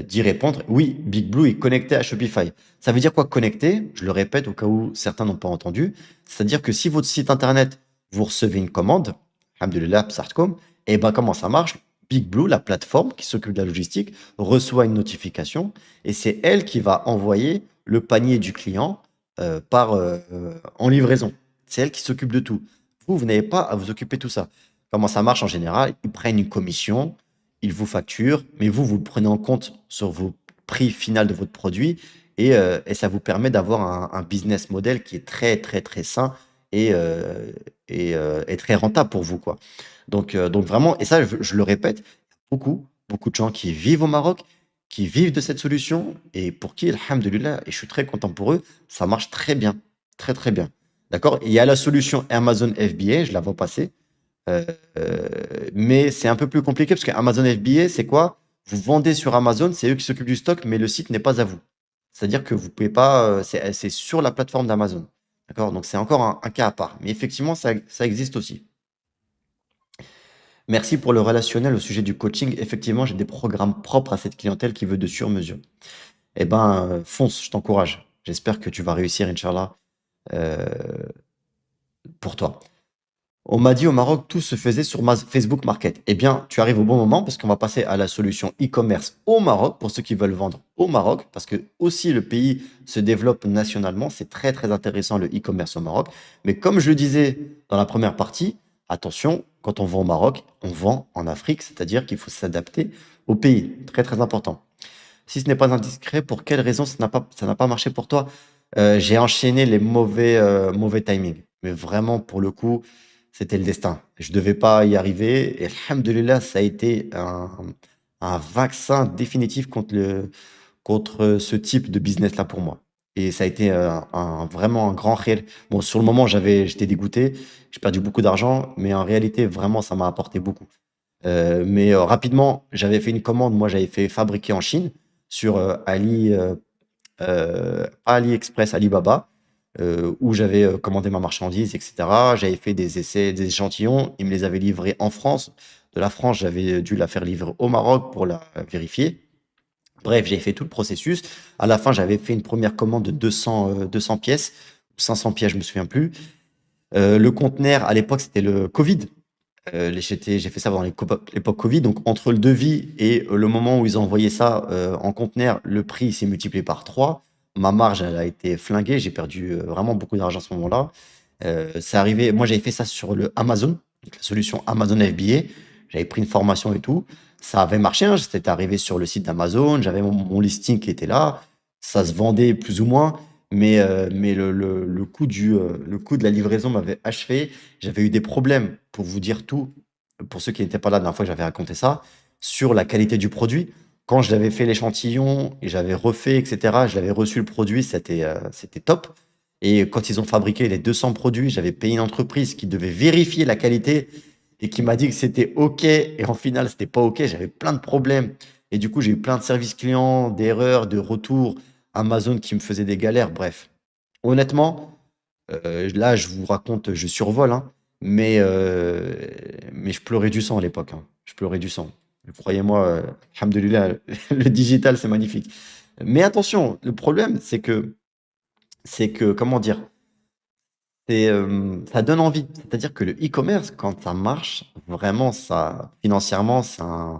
d'y répondre. Oui, Big Blue est connecté à Shopify. Ça veut dire quoi connecté? Je le répète au cas où certains n'ont pas entendu. C'est-à-dire que si votre site internet, vous recevez une commande, alhamdoulilah, Psartcom, et ben comment ça marche? Big Blue, la plateforme qui s'occupe de la logistique, reçoit une notification et c'est elle qui va envoyer le panier du client en livraison. C'est elle qui s'occupe de tout. Vous n'avez pas à vous occuper de tout ça. Comment ça marche en général? Ils prennent une commission, ils vous facturent, mais vous le prenez en compte sur vos prix final de votre produit et ça vous permet d'avoir un business model qui est très, très, très sain et, euh, et très rentable pour vous, quoi. Donc vraiment, et ça, je le répète, beaucoup de gens qui vivent au Maroc, qui vivent de cette solution et pour qui, alhamdoulilah, et je suis très content pour eux, ça marche très bien, très, très bien. D'accord? Il y a la solution Amazon FBA, je la vois passer. Euh, euh, mais c'est un peu plus compliqué parce que Amazon FBA, c'est quoi? Vous vendez sur Amazon, c'est eux qui s'occupent du stock, mais le site n'est pas à vous. C'est-à-dire que vous pouvez pas, c'est sur la plateforme d'Amazon. D'accord? Donc c'est encore un cas à part. Mais effectivement, ça existe aussi. Merci pour le relationnel au sujet du coaching. Effectivement, j'ai des programmes propres à cette clientèle qui veut de sur-mesure. Eh ben, fonce, je t'encourage. J'espère que tu vas réussir, Inch'Allah, euh, pour toi. On m'a dit au Maroc, tout se faisait sur Facebook Market. Eh bien, tu arrives au bon moment parce qu'on va passer à la solution e-commerce au Maroc pour ceux qui veulent vendre au Maroc parce que aussi le pays se développe nationalement. C'est très très intéressant le e-commerce au Maroc. Mais comme je le disais dans la première partie, attention, quand on vend au Maroc, on vend en Afrique, c'est-à-dire qu'il faut s'adapter au pays. Très très important. Si ce n'est pas indiscret, pour quelle raison ça n'a pas marché pour toi? J'ai enchaîné les mauvais timings. Mais vraiment, pour le coup, c'était le destin. Je devais pas y arriver. Et alhamdoulilah, ça a été un vaccin définitif contre ce type de business-là pour moi. Et ça a été vraiment un grand réel. Bon, sur le moment, j'étais dégoûté. J'ai perdu beaucoup d'argent. Mais en réalité, vraiment, ça m'a apporté beaucoup. Mais rapidement, j'avais fait une commande. Moi, j'avais fait fabriquer en Chine sur pas AliExpress, Alibaba, où j'avais commandé ma marchandise, etc. J'avais fait des essais, des échantillons. Ils me les avaient livrés en France. De la France, j'avais dû la faire livrer au Maroc pour la vérifier. Bref, j'ai fait tout le processus. À la fin, j'avais fait une première commande de 200 pièces, 500 pièces, je me souviens plus. Le conteneur, à l'époque, c'était le Covid. J'ai fait ça pendant l'époque Covid. Donc, entre le devis et le moment où ils ont envoyé ça en conteneur, le prix s'est multiplié par 3. Ma marge, elle a été flinguée. J'ai perdu vraiment beaucoup d'argent à ce moment-là. C'est arrivé. Moi, j'avais fait ça sur le Amazon, donc la solution Amazon FBA. J'avais pris une formation et tout. Ça avait marché, hein. C'était arrivé sur le site d'Amazon. J'avais mon listing qui était là. Ça se vendait plus ou moins. Mais le coût de la livraison m'avait achevé. J'avais eu des problèmes, pour vous dire tout, pour ceux qui n'étaient pas là la dernière fois que j'avais raconté ça, sur la qualité du produit. Quand je l'avais fait l'échantillon et j'avais refait, etc., je l'avais reçu le produit, c'était top. Et quand ils ont fabriqué les 200 produits, j'avais payé une entreprise qui devait vérifier la qualité et qui m'a dit que c'était OK. Et en final, c'était pas OK. J'avais plein de problèmes. Et du coup, j'ai eu plein de services clients, d'erreurs, de retours, Amazon qui me faisait des galères. Bref, honnêtement, là, je vous raconte, je survole, hein, mais je pleurais du sang à l'époque, hein. Je pleurais du sang. Croyez-moi, alhamdoulilah, le digital, c'est magnifique. Mais attention, le problème, c'est que, comment dire, ça donne envie. C'est-à-dire que le e-commerce, quand ça marche, vraiment, ça, financièrement, ça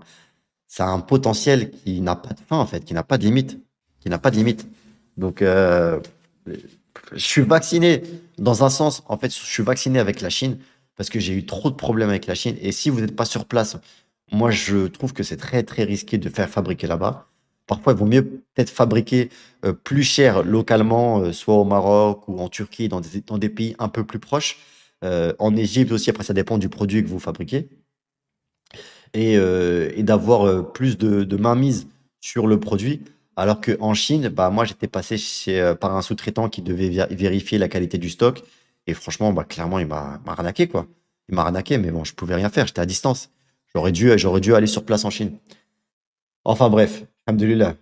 a un potentiel qui n'a pas de fin, en fait, qui n'a pas de limite. Qui n'a pas de limite. Donc, je suis vacciné dans un sens. En fait, je suis vacciné avec la Chine parce que j'ai eu trop de problèmes avec la Chine. Et si vous n'êtes pas sur place, moi, je trouve que c'est très, très risqué de faire fabriquer là-bas. Parfois, il vaut mieux peut-être fabriquer plus cher localement, soit au Maroc ou en Turquie, dans des pays un peu plus proches. En Égypte aussi, après, ça dépend du produit que vous fabriquez et d'avoir plus de mainmise sur le produit. Alors qu'en Chine, bah, moi, j'étais passé par un sous-traitant qui devait vérifier la qualité du stock. Et franchement, bah, clairement, il m'a arnaqué, quoi. Il m'a arnaqué, mais bon, je pouvais rien faire. J'étais à distance. J'aurais dû aller sur place en Chine. Enfin bref, alhamdoulilah.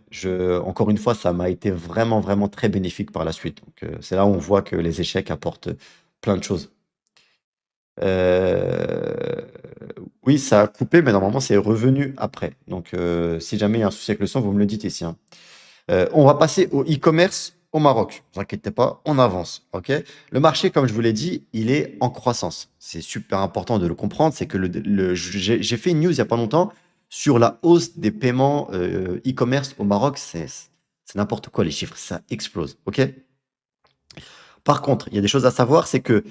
Encore une fois, ça m'a été vraiment, vraiment très bénéfique par la suite. Donc, c'est là où on voit que les échecs apportent plein de choses. Euh, Oui, ça a coupé, mais normalement, c'est revenu après. Donc, si jamais il y a un souci avec le son, vous me le dites ici, hein. On va passer au e-commerce au Maroc. Ne vous inquiétez pas, on avance, OK? Le marché, comme je vous l'ai dit, il est en croissance. C'est super important de le comprendre, c'est que j'ai fait une news il y a pas longtemps sur la hausse des paiements, e-commerce au Maroc, c'est n'importe quoi les chiffres, ça explose, OK? Par contre, il y a des choses à savoir, c'est que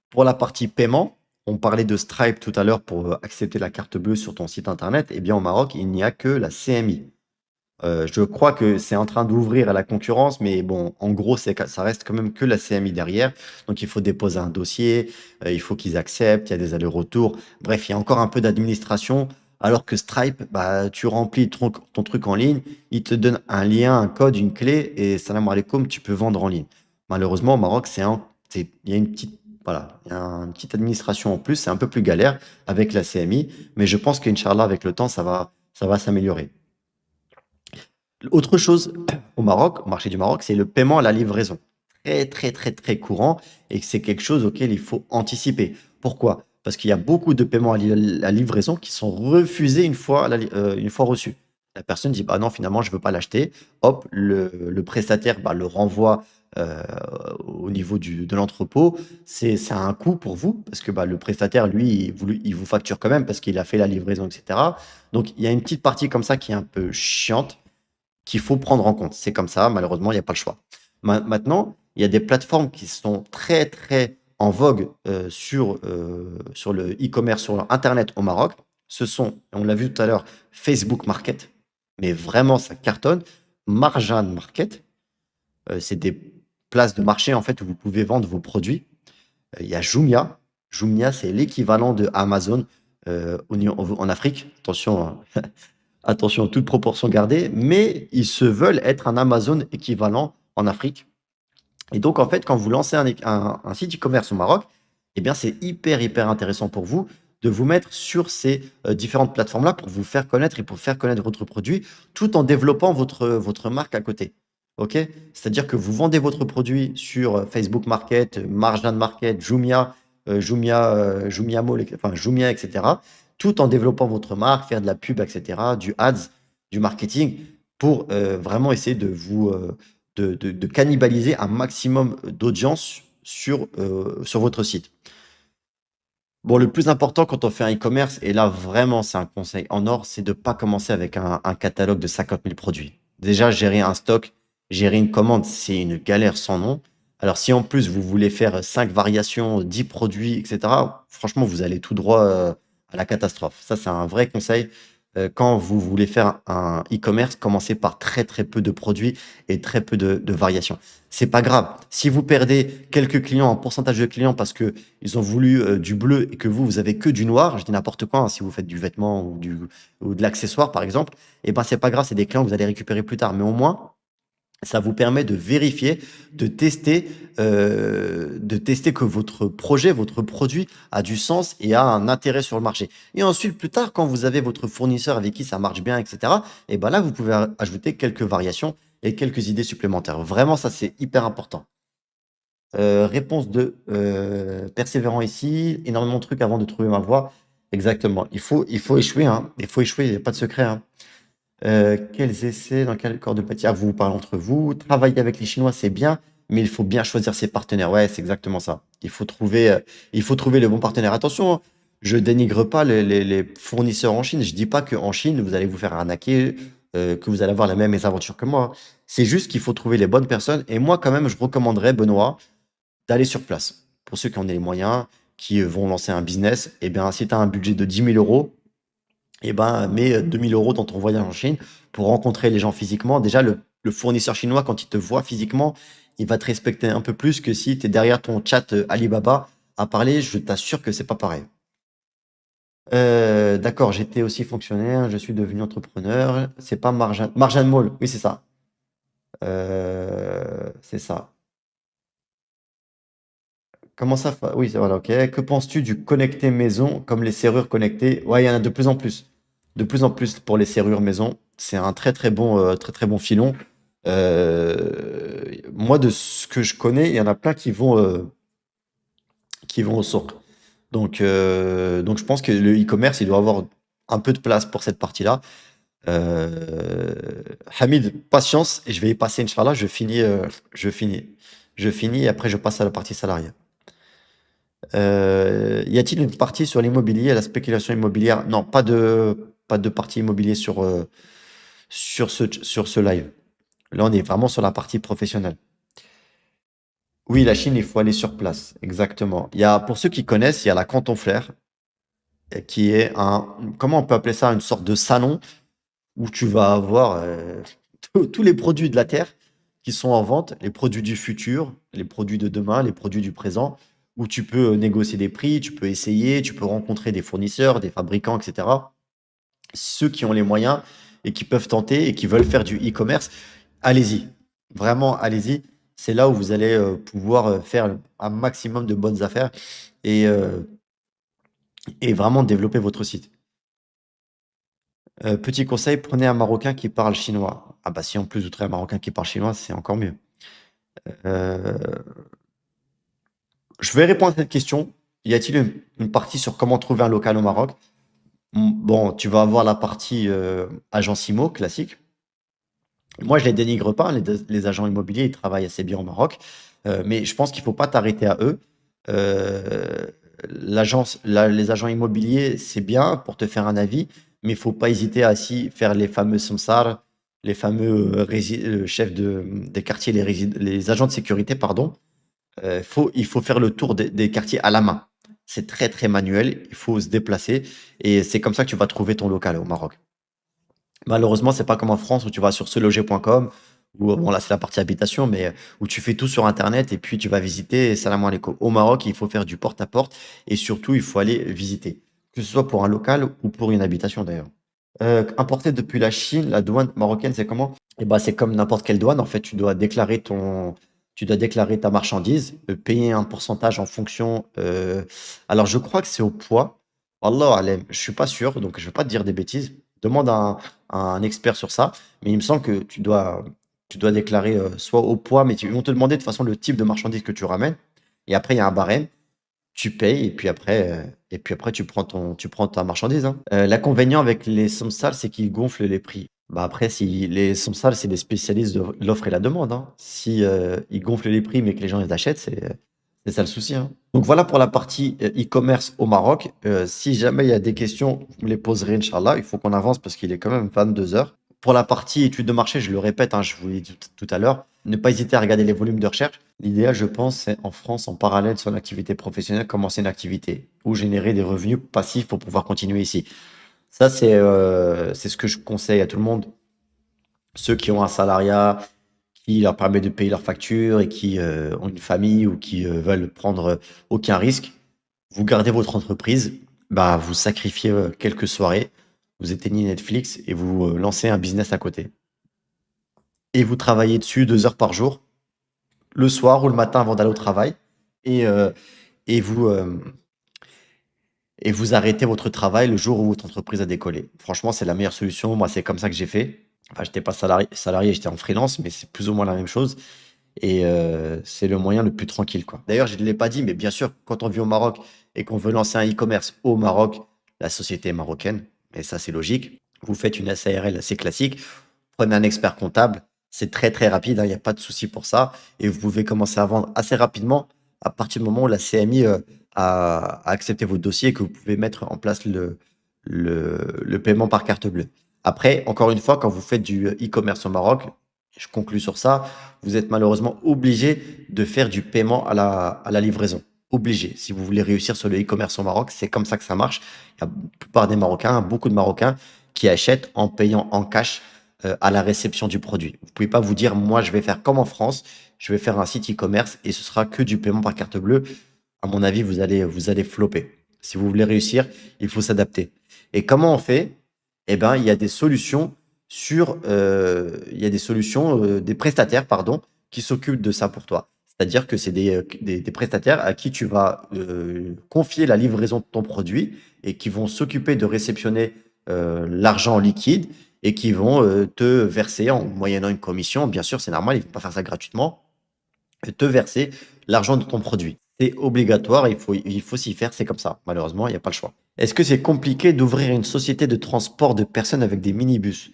pour la partie paiement, on parlait de Stripe tout à l'heure pour, accepter la carte bleue sur ton site internet. Eh bien, au Maroc, il n'y a que la CMI. Je crois que c'est en train d'ouvrir à la concurrence, mais bon, en gros, ça reste quand même que la CMI derrière. Donc il faut déposer un dossier, il faut qu'ils acceptent, il y a des allers-retours. Bref, il y a encore un peu d'administration, alors que Stripe, bah, tu remplis ton truc en ligne, il te donne un lien, un code, une clé et salam alaikum, tu peux vendre en ligne. Malheureusement, au Maroc, il y a une petite, voilà, il y a une petite administration en plus, c'est un peu plus galère avec la CMI, mais je pense qu'Inch'Allah, avec le temps, ça va s'améliorer. Autre chose au Maroc, au marché du Maroc, c'est le paiement à la livraison. Très, très, très, très courant et c'est quelque chose auquel il faut anticiper. Pourquoi? Parce qu'il y a beaucoup de paiements à livraison qui sont refusés une fois reçus. La personne dit, bah non, finalement, je ne veux pas l'acheter. Hop, le prestataire bah, le renvoie euh, au niveau de l'entrepôt. C'est un coût pour vous parce que bah, le prestataire, lui, il vous facture quand même parce qu'il a fait la livraison, etc. Donc, il y a une petite partie comme ça qui est un peu chiante qu'il faut prendre en compte. C'est comme ça, malheureusement, il n'y a pas le choix. Maintenant, il y a des plateformes qui sont très, très en vogue sur le e-commerce, sur Internet au Maroc. Ce sont, on l'a vu tout à l'heure, Facebook Market, mais vraiment, ça cartonne. Marjan Market, c'est des places de marché en fait où vous pouvez vendre vos produits. Il y a Jumia. Jumia, c'est l'équivalent de Amazon en Afrique. Attention, hein. Attention, toute proportion gardée, mais ils se veulent être un Amazon équivalent en Afrique. Et donc, en fait, quand vous lancez un site e-commerce au Maroc, eh bien, c'est hyper, hyper intéressant pour vous de vous mettre sur ces différentes plateformes-là pour vous faire connaître et pour faire connaître votre produit tout en développant votre marque à côté. OK? C'est-à-dire que vous vendez votre produit sur Facebook Market, Marjan Market, Jumia Mall, enfin Jumia, etc. Tout en développant votre marque, faire de la pub, etc., du ads, du marketing pour vraiment essayer de cannibaliser un maximum d'audience sur votre site. Bon, le plus important quand on fait un e-commerce, et là vraiment c'est un conseil en or, c'est de ne pas commencer avec un catalogue de 50 000 produits. Déjà, gérer un stock, gérer une commande, c'est une galère sans nom. Alors si en plus vous voulez faire 5 variations, 10 produits, etc., franchement, vous allez tout droit à la catastrophe. Ça, c'est un vrai conseil. Quand vous voulez faire un e-commerce, commencez par très très peu de produits et très peu de variations. C'est pas grave. Si vous perdez quelques clients, un pourcentage de clients parce que ils ont voulu du bleu et que vous avez que du noir, je dis n'importe quoi, hein, si vous faites du vêtement ou de l'accessoire par exemple, et ben c'est pas grave, c'est des clients que vous allez récupérer plus tard. Mais au moins, ça vous permet de vérifier, de tester que votre projet, votre produit a du sens et a un intérêt sur le marché. Et ensuite, plus tard, quand vous avez votre fournisseur avec qui ça marche bien, etc., et ben là, vous pouvez ajouter quelques variations et quelques idées supplémentaires. Vraiment, ça, c'est hyper important. Réponse de persévérant ici, énormément de trucs avant de trouver ma voie. Exactement. Il faut échouer, hein. Il faut échouer, il n'y a pas de secret, hein. Quels essais, dans quel corps de métier? Ah, vous vous parlez entre vous. Travailler avec les Chinois, c'est bien, mais il faut bien choisir ses partenaires. Ouais, c'est exactement ça. Il faut trouver le bon partenaire. Attention, hein, je dénigre pas les fournisseurs en Chine. Je dis pas qu'en Chine, vous allez vous faire arnaquer, que vous allez avoir la même mésaventure que moi. C'est juste qu'il faut trouver les bonnes personnes. Et moi, quand même, je recommanderais, Benoît, d'aller sur place. Pour ceux qui en ont les moyens, qui vont lancer un business, eh bien, si tu as un budget de 10 000 euros, eh ben, mets 2 000 euros dans ton voyage en Chine pour rencontrer les gens physiquement. Déjà, le fournisseur chinois, quand il te voit physiquement, il va te respecter un peu plus que si tu es derrière ton chat Alibaba à parler. Je t'assure que c'est pas pareil. D'accord, j'étais aussi fonctionnaire, je suis devenu entrepreneur. C'est pas Marjan Mall, oui, c'est ça. C'est ça. Comment ça? Oui, voilà, ok. Que penses-tu du connecté maison comme les serrures connectées? Ouais, il y en a de plus en plus. De plus en plus pour les serrures maison. C'est un très très bon filon. Moi, de ce que je connais, il y en a plein qui vont au souk. Donc je pense que le e-commerce, il doit avoir un peu de place pour cette partie-là. Hamid, patience et je vais y passer, Inch'Allah, je finis. Je finis et après je passe à la partie salariale. Y a-t-il une partie sur l'immobilier, la spéculation immobilière? Non, pas de partie immobilier sur ce live. Là, on est vraiment sur la partie professionnelle. Oui, la Chine, il faut aller sur place, exactement. Pour ceux qui connaissent, il y a la Canton Flair, qui est comment on peut appeler ça, une sorte de salon où tu vas avoir tous les produits de la Terre qui sont en vente, les produits du futur, les produits de demain, les produits du présent, où tu peux négocier des prix, tu peux essayer, tu peux rencontrer des fournisseurs, des fabricants, etc. Ceux qui ont les moyens et qui peuvent tenter et qui veulent faire du e-commerce, allez-y. Vraiment, allez-y. C'est là où vous allez pouvoir faire un maximum de bonnes affaires et, euh, et vraiment développer votre site. Petit conseil, prenez un Marocain qui parle chinois. Ah bah si en plus vous trouvez un Marocain qui parle chinois, c'est encore mieux. Euh, je vais répondre à cette question. Y a-t-il une partie sur comment trouver un local au Maroc? Bon, tu vas avoir la partie agence IMO classique. Moi, je les dénigre pas, les agents immobiliers, ils travaillent assez bien au Maroc. Mais je pense qu'il faut pas t'arrêter à eux. Euh, les agents immobiliers, c'est bien pour te faire un avis, mais il faut pas hésiter à faire les fameux samsar, les fameux chefs des quartiers, les agents de sécurité, pardon. Il faut faire le tour des quartiers à la main. C'est très, très manuel. Il faut se déplacer. Et c'est comme ça que tu vas trouver ton local au Maroc. Malheureusement, c'est pas comme en France où tu vas sur seloger.com, où bon là c'est la partie habitation, mais où tu fais tout sur Internet et puis tu vas visiter et salam alaikum. Au Maroc, il faut faire du porte-à-porte et surtout il faut aller visiter, que ce soit pour un local ou pour une habitation d'ailleurs. Importer depuis la Chine, la douane marocaine, c'est comment? Eh ben, c'est comme n'importe quelle douane. En fait, tu dois déclarer ta marchandise, payer un pourcentage en fonction. Alors, je crois que c'est au poids. Allah alem, je suis pas sûr, donc je vais pas te dire des bêtises. Demande à un expert sur ça. Mais il me semble que tu dois déclarer soit au poids, mais ils vont te demander de toute façon le type de marchandise que tu ramènes. Et après, il y a un barème. Tu payes et puis après tu prends ta marchandise, hein. L'inconvénient avec les Samsal, c'est qu'ils gonflent les prix. Bah, après, si les Samsal, c'est des spécialistes de l'offre et la demande, hein. Si ils gonflent les prix, mais que les gens les achètent, c'est ça le souci, hein. Donc voilà pour la partie e-commerce au Maroc. Si jamais il y a des questions, vous me les poserez, Inch'Allah. Il faut qu'on avance parce qu'il est quand même 22 heures. Pour la partie études de marché, je le répète, hein, je vous l'ai dit tout à l'heure, ne pas hésiter à regarder les volumes de recherche. L'idéal, je pense, c'est en France, en parallèle de son activité professionnelle, commencer une activité ou générer des revenus passifs pour pouvoir continuer ici. Ça, c'est ce que je conseille à tout le monde. Ceux qui ont un salariat qui leur permet de payer leurs factures et qui ont une famille ou qui veulent prendre aucun risque, vous gardez votre entreprise, bah, vous sacrifiez quelques soirées, vous éteignez Netflix et vous lancez un business à côté. Et vous travaillez dessus 2 heures par jour, le soir ou le matin avant d'aller au travail. Et, euh, et vous, euh, et vous arrêtez votre travail le jour où votre entreprise a décollé. Franchement, c'est la meilleure solution. Moi, c'est comme ça que j'ai fait. Enfin, j'étais pas salarié, j'étais en freelance, mais c'est plus ou moins la même chose. Et c'est le moyen le plus tranquille, quoi. D'ailleurs, je ne l'ai pas dit, mais bien sûr, quand on vit au Maroc et qu'on veut lancer un e-commerce au Maroc, la société est marocaine, et ça, c'est logique. Vous faites une SARL assez classique, prenez un expert comptable, c'est très très rapide, hein, il n'y a pas de souci pour ça, et vous pouvez commencer à vendre assez rapidement à partir du moment où la CMI a accepté votre dossier et que vous pouvez mettre en place le paiement par carte bleue. Après, encore une fois, quand vous faites du e-commerce au Maroc, je conclus sur ça, vous êtes malheureusement obligé de faire du paiement à la livraison. Obligé. Si vous voulez réussir sur le e-commerce au Maroc, c'est comme ça que ça marche. Il y a la plupart des Marocains, beaucoup de Marocains qui achètent en payant en cash à la réception du produit. Vous pouvez pas vous dire, moi, je vais faire comme en France, je vais faire un site e-commerce et ce sera que du paiement par carte bleue. À mon avis, vous allez flopper. Si vous voulez réussir, il faut s'adapter. Et comment on fait? Eh ben, il y a des solutions, des prestataires, pardon, qui s'occupent de ça pour toi. C'est-à-dire que c'est des prestataires à qui tu vas confier la livraison de ton produit et qui vont s'occuper de réceptionner l'argent en liquide et qui vont te verser en moyennant une commission. Bien sûr, c'est normal, ils ne vont pas faire ça gratuitement, te verser l'argent de ton produit. C'est obligatoire, il faut s'y faire, c'est comme ça. Malheureusement, il y a pas le choix. Est-ce que c'est compliqué d'ouvrir une société de transport de personnes avec des minibus?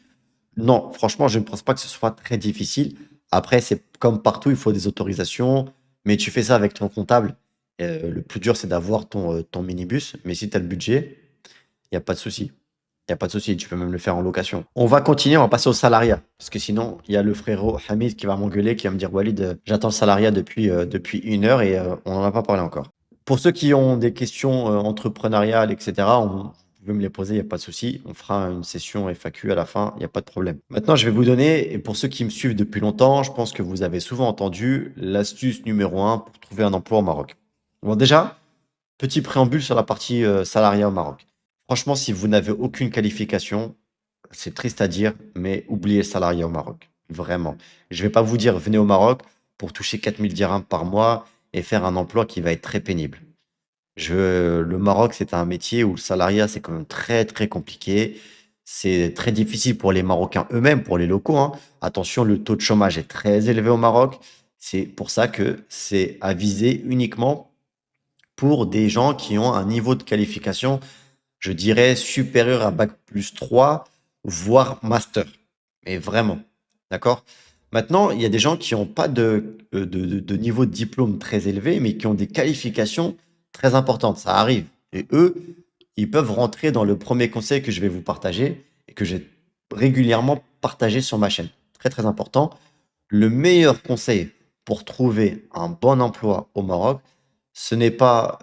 Non, franchement, je ne pense pas que ce soit très difficile. Après, c'est comme partout, il faut des autorisations, mais tu fais ça avec ton comptable. Le plus dur, c'est d'avoir ton minibus, mais si tu as le budget, il y a pas de souci. Il y a pas de souci, tu peux même le faire en location. On va continuer, on va passer au salariat, parce que sinon, il y a le frérot Hamid qui va m'engueuler, qui va me dire: «Walid, j'attends le salariat depuis 1 heure et on n'en a pas parlé encore». Pour ceux qui ont des questions, entrepreneuriales et cetera, vous pouvez me les poser, il y a pas de souci. On fera une session FAQ à la fin, il y a pas de problème. Maintenant, je vais vous donner, et pour ceux qui me suivent depuis longtemps, je pense que vous avez souvent entendu l'astuce numéro un pour trouver un emploi au Maroc. Bon déjà, petit préambule sur la partie, salariat au Maroc. Franchement, si vous n'avez aucune qualification, c'est triste à dire, mais oubliez le salariat au Maroc, vraiment. Je vais pas vous dire: «Venez au Maroc pour toucher 4 000 dirhams par mois et faire un emploi qui va être très pénible». Le Maroc, c'est un métier où le salariat, c'est quand même très, très compliqué. C'est très difficile pour les Marocains eux-mêmes, pour les locaux, hein. Attention, le taux de chômage est très élevé au Maroc. C'est pour ça que c'est à viser uniquement pour des gens qui ont un niveau de qualification, je dirais, supérieur à bac+3, voire master. Mais vraiment, d'accord? Maintenant, il y a des gens qui ont pas de niveau de diplôme très élevé, mais qui ont des qualifications très importantes. Ça arrive et eux, ils peuvent rentrer dans le premier conseil que je vais vous partager et que j'ai régulièrement partagé sur ma chaîne. Très, très important. Le meilleur conseil pour trouver un bon emploi au Maroc, ce n'est pas,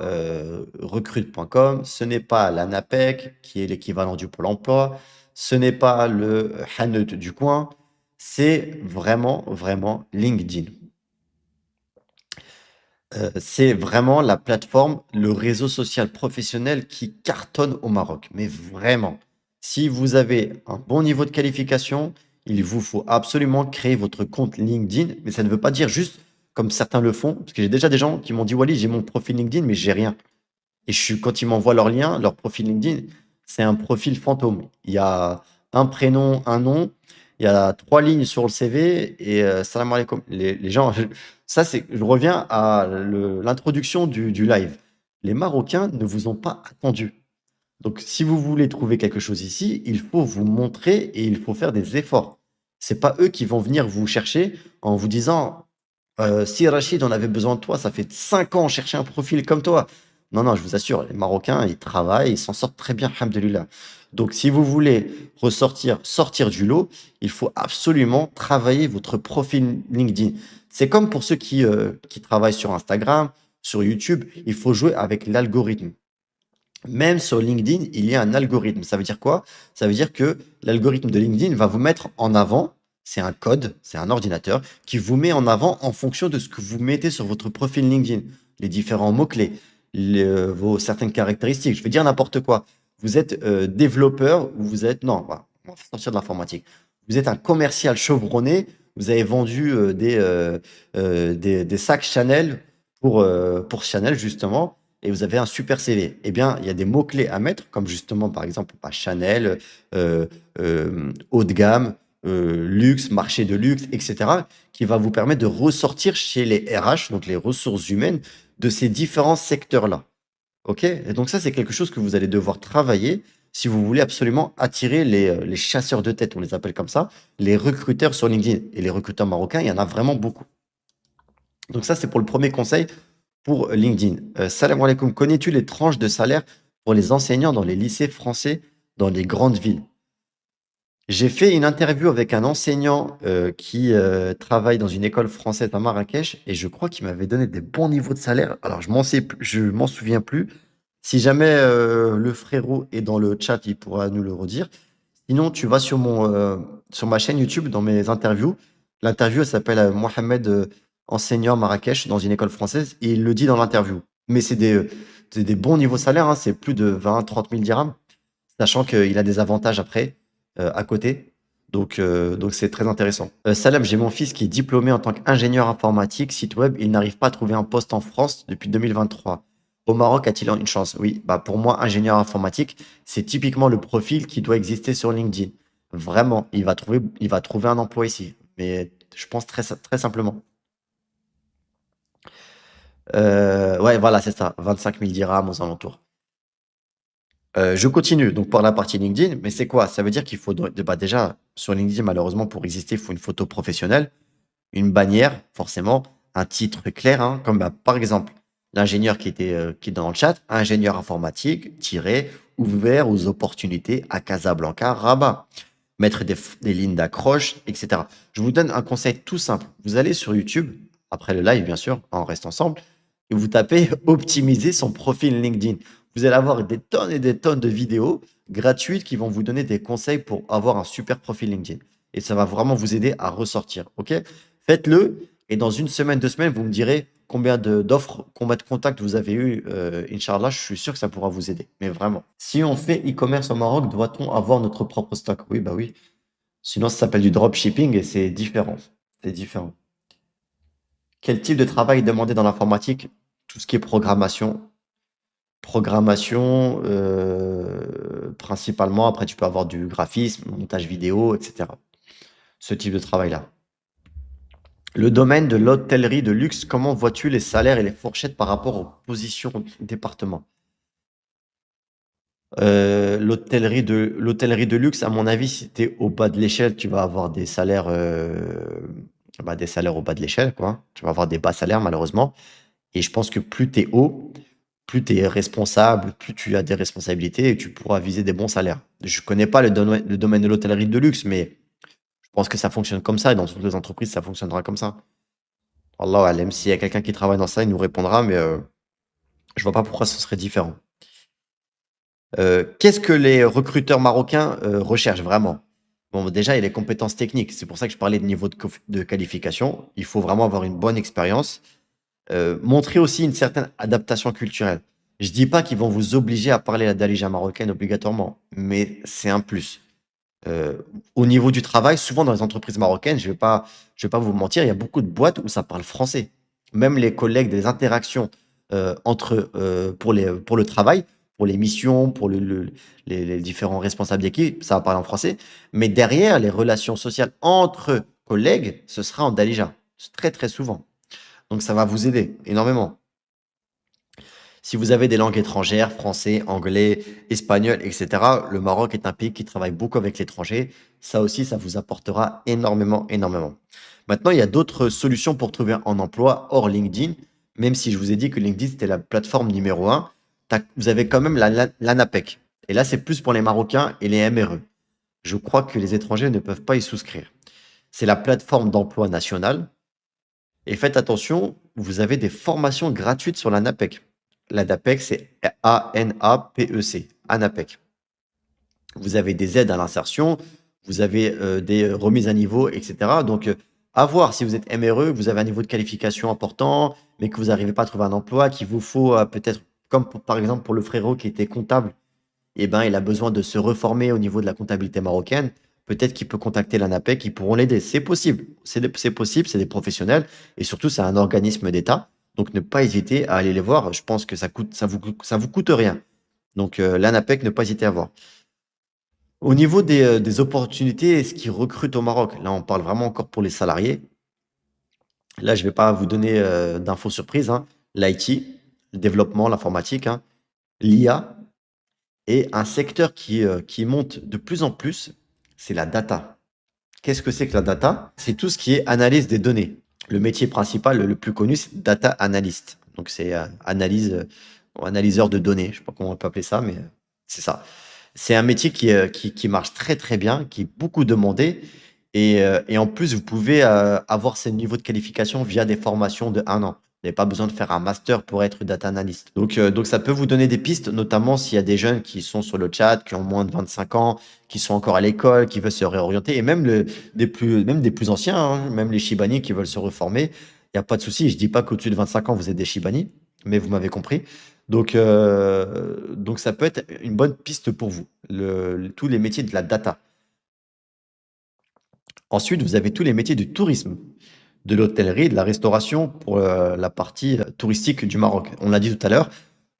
recrute.com, ce n'est pas l'ANAPEC qui est l'équivalent du Pôle emploi, ce n'est pas le Haneut du coin, c'est vraiment, vraiment LinkedIn. C'est vraiment la plateforme, le réseau social professionnel qui cartonne au Maroc, mais vraiment. Si vous avez un bon niveau de qualification, il vous faut absolument créer votre compte LinkedIn, mais ça ne veut pas dire juste comme certains le font, parce que j'ai déjà des gens qui m'ont dit: «Walid, j'ai mon profil LinkedIn, mais j'ai rien». Et quand ils m'envoient leur lien, leur profil LinkedIn, c'est un profil fantôme. Il y a un prénom, un nom, il y a 3 lignes sur le CV et salam aleykoum. Les gens ça c'est je reviens à l'introduction du live. Les Marocains ne vous ont pas attendu. Donc si vous voulez trouver quelque chose ici, il faut vous montrer et il faut faire des efforts. C'est pas eux qui vont venir vous chercher en vous disant: Si Rachid, on avait besoin de toi, ça fait 5 ans, on cherchait un profil comme toi». Non, non, je vous assure, les Marocains, ils travaillent, ils s'en sortent très bien, alhamdoulilah. Donc si vous voulez sortir du lot, il faut absolument travailler votre profil LinkedIn. C'est comme pour ceux qui travaillent sur Instagram, sur YouTube, il faut jouer avec l'algorithme. Même sur LinkedIn, il y a un algorithme. Ça veut dire quoi? Ça veut dire que l'algorithme de LinkedIn va vous mettre en avant, c'est un code, c'est un ordinateur qui vous met en avant en fonction de ce que vous mettez sur votre profil LinkedIn. Les différents mots-clés, vos certaines caractéristiques. Je vais dire n'importe quoi. Vous êtes développeur ou vous êtes... Non, on va sortir de l'informatique. Vous êtes un commercial chevronné, vous avez vendu des sacs Chanel pour Chanel, justement, et vous avez un super CV. Eh bien, il y a des mots-clés à mettre, comme justement, par exemple, pas Chanel, haut de gamme, luxe, marché de luxe, etc., qui va vous permettre de ressortir chez les RH, donc les ressources humaines, de ces différents secteurs-là. OK? Et donc ça, c'est quelque chose que vous allez devoir travailler si vous voulez absolument attirer les chasseurs de tête, on les appelle comme ça, les recruteurs sur LinkedIn. Et les recruteurs marocains, il y en a vraiment beaucoup. Donc ça, c'est pour le premier conseil pour LinkedIn. Salam alaikum. Connais-tu les tranches de salaire pour les enseignants dans les lycées français dans les grandes villes? J'ai fait une interview avec un enseignant qui travaille dans une école française à Marrakech et je crois qu'il m'avait donné des bons niveaux de salaire. Alors, je m'en souviens plus. Si jamais le frérot est dans le chat, il pourra nous le redire. Sinon, tu vas sur ma chaîne YouTube, dans mes interviews. L'interview, elle s'appelle Mohamed, enseignant à Marrakech dans une école française, et il le dit dans l'interview. Mais c'est des bons niveaux salaires, hein, c'est plus de 20 000 30 000 dirhams, sachant qu'il a des avantages après, à côté. Donc c'est très intéressant. Salam, j'ai mon fils qui est diplômé en tant qu'ingénieur informatique, site web. Il n'arrive pas à trouver un poste en France depuis 2023. Au Maroc, a-t-il une chance? Oui, bah pour moi, ingénieur informatique, c'est typiquement le profil qui doit exister sur LinkedIn. Vraiment, il va trouver un emploi ici. Mais je pense très simplement. Ouais, voilà, c'est ça, 25 000 dirhams aux alentours. Je continue, donc pour la partie LinkedIn, mais c'est quoi? Ça veut dire qu'il faut bah, déjà, sur LinkedIn, malheureusement, pour exister, il faut une photo professionnelle, une bannière, forcément, un titre clair, hein, comme bah, par exemple l'ingénieur qui est dans le chat, ingénieur informatique, tiré, ouvert aux opportunités à Casablanca, Rabat. Mettre des lignes d'accroche, etc. Je vous donne un conseil tout simple. Vous allez sur YouTube, après le live, bien sûr, on reste ensemble, et vous tapez optimiser son profil LinkedIn. Vous allez avoir des tonnes et des tonnes de vidéos gratuites qui vont vous donner des conseils pour avoir un super profil LinkedIn. Et ça va vraiment vous aider à ressortir. OK? Faites-le. Et dans une semaine, 2 semaines, vous me direz d'offres, combien de contacts vous avez eu. Inch'Allah, je suis sûr que ça pourra vous aider. Mais vraiment. Si on fait e-commerce au Maroc, doit-on avoir notre propre stock? Oui, bah oui. Sinon, ça s'appelle du dropshipping et c'est différent. C'est différent. Quel type de travail est demandé dans l'informatique? Tout ce qui est programmation. Programmation, principalement. Après, tu peux avoir du graphisme, montage vidéo, etc. Ce type de travail-là. Le domaine de l'hôtellerie de luxe, comment vois-tu les salaires et les fourchettes par rapport aux positions au département? L'hôtellerie de luxe, à mon avis, si tu es au bas de l'échelle, tu vas avoir des salaires, bah, des salaires au bas de l'échelle, quoi. Tu vas avoir des bas salaires, malheureusement. Et je pense que plus tu es haut, plus tu es responsable, plus tu as des responsabilités et tu pourras viser des bons salaires. Je connais pas le domaine de l'hôtellerie de luxe, mais je pense que ça fonctionne comme ça et dans toutes les entreprises, ça fonctionnera comme ça. Allahu alem, s'il y a quelqu'un qui travaille dans ça, il nous répondra, mais je vois pas pourquoi ce serait différent. Qu'est-ce que les recruteurs marocains, recherchent vraiment? Bon, déjà, il y a les compétences techniques. C'est pour ça que je parlais de niveau de qualification. Il faut vraiment avoir une bonne expérience. Montrer aussi une certaine adaptation culturelle. Je dis pas qu'ils vont vous obliger à parler la darija marocaine obligatoirement, mais c'est un plus. Au niveau du travail, souvent dans les entreprises marocaines, je vais pas vous mentir, il y a beaucoup de boîtes où ça parle français. Même les collègues, des interactions, pour le travail, pour les missions, pour les différents responsables d'équipe, ça va parler en français. Mais derrière, les relations sociales entre collègues, ce sera en darija. Très, très souvent. Donc ça va vous aider énormément. Si vous avez des langues étrangères, français, anglais, espagnol, etc., le Maroc est un pays qui travaille beaucoup avec l'étranger. Ça aussi, ça vous apportera énormément, énormément. Maintenant, il y a d'autres solutions pour trouver un emploi hors LinkedIn, même si je vous ai dit que LinkedIn, c'était la plateforme numéro un. Vous avez quand même l'ANAPEC. Et là, c'est plus pour les Marocains et les MRE. Je crois que les étrangers ne peuvent pas y souscrire. C'est la plateforme d'emploi nationale. Et faites attention, vous avez des formations gratuites sur l'ANAPEC. L'ANAPEC, c'est ANAPEC, ANAPEC. Vous avez des aides à l'insertion, vous avez des remises à niveau, etc. Donc, à voir si vous êtes MRE, vous avez un niveau de qualification important, mais que vous n'arrivez pas à trouver un emploi, qu'il vous faut peut-être, comme par exemple pour le frérot qui était comptable, eh ben, il a besoin de se reformer au niveau de la comptabilité marocaine. Peut-être qu'il peut contacter l'ANAPEC, ils pourront l'aider. C'est possible. C'est possible, c'est des professionnels. Et surtout, c'est un organisme d'État. Donc, ne pas hésiter à aller les voir. Je pense que ça vous coûte rien. Donc, l'ANAPEC, ne pas hésiter à voir. Au niveau des opportunités, ce qui recrute au Maroc, là, on parle vraiment encore pour les salariés. Là, je ne vais pas vous donner d'infos surprises, hein. L'IT, le développement, l'informatique, hein, l'IA. Et un secteur qui monte de plus en plus, c'est la data. Qu'est-ce que c'est que la data? C'est tout ce qui est analyse des données. Le métier principal, le plus connu, c'est data analyst. Donc, c'est analyseur de données. Je ne sais pas comment on peut appeler ça, mais c'est ça. C'est un métier qui marche très très bien, qui est beaucoup demandé. Et en plus, vous pouvez avoir ce niveau de qualification via des formations de 1 an. Vous n'avez pas besoin de faire un master pour être data analyst. Donc ça peut vous donner des pistes, notamment s'il y a des jeunes qui sont sur le chat, qui ont moins de 25 ans, qui sont encore à l'école, qui veulent se réorienter, et même, même des plus anciens, hein, même les Shibani qui veulent se reformer. Il n'y a pas de souci. Je ne dis pas qu'au-dessus de 25 ans, vous êtes des Shibani, mais vous m'avez compris. Donc ça peut être une bonne piste pour vous, tous les métiers de la data. Ensuite, vous avez tous les métiers du tourisme, de l'hôtellerie, de la restauration pour la partie touristique du Maroc. On l'a dit tout à l'heure,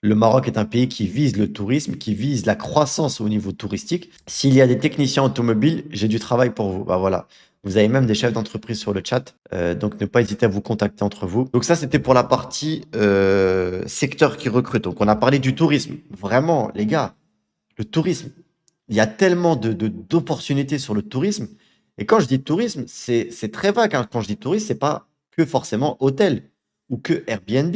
le Maroc est un pays qui vise le tourisme, qui vise la croissance au niveau touristique. S'il y a des techniciens automobiles, j'ai du travail pour vous. Bah voilà. Vous avez même des chefs d'entreprise sur le chat, donc ne pas hésiter à vous contacter entre vous. Donc ça, c'était pour la partie secteur qui recrute. Donc on a parlé du tourisme. Vraiment, les gars, le tourisme, il y a tellement d'opportunités sur le tourisme. Et quand je dis tourisme, c'est très vague, hein. Quand je dis tourisme, c'est pas que forcément hôtel ou que Airbnb.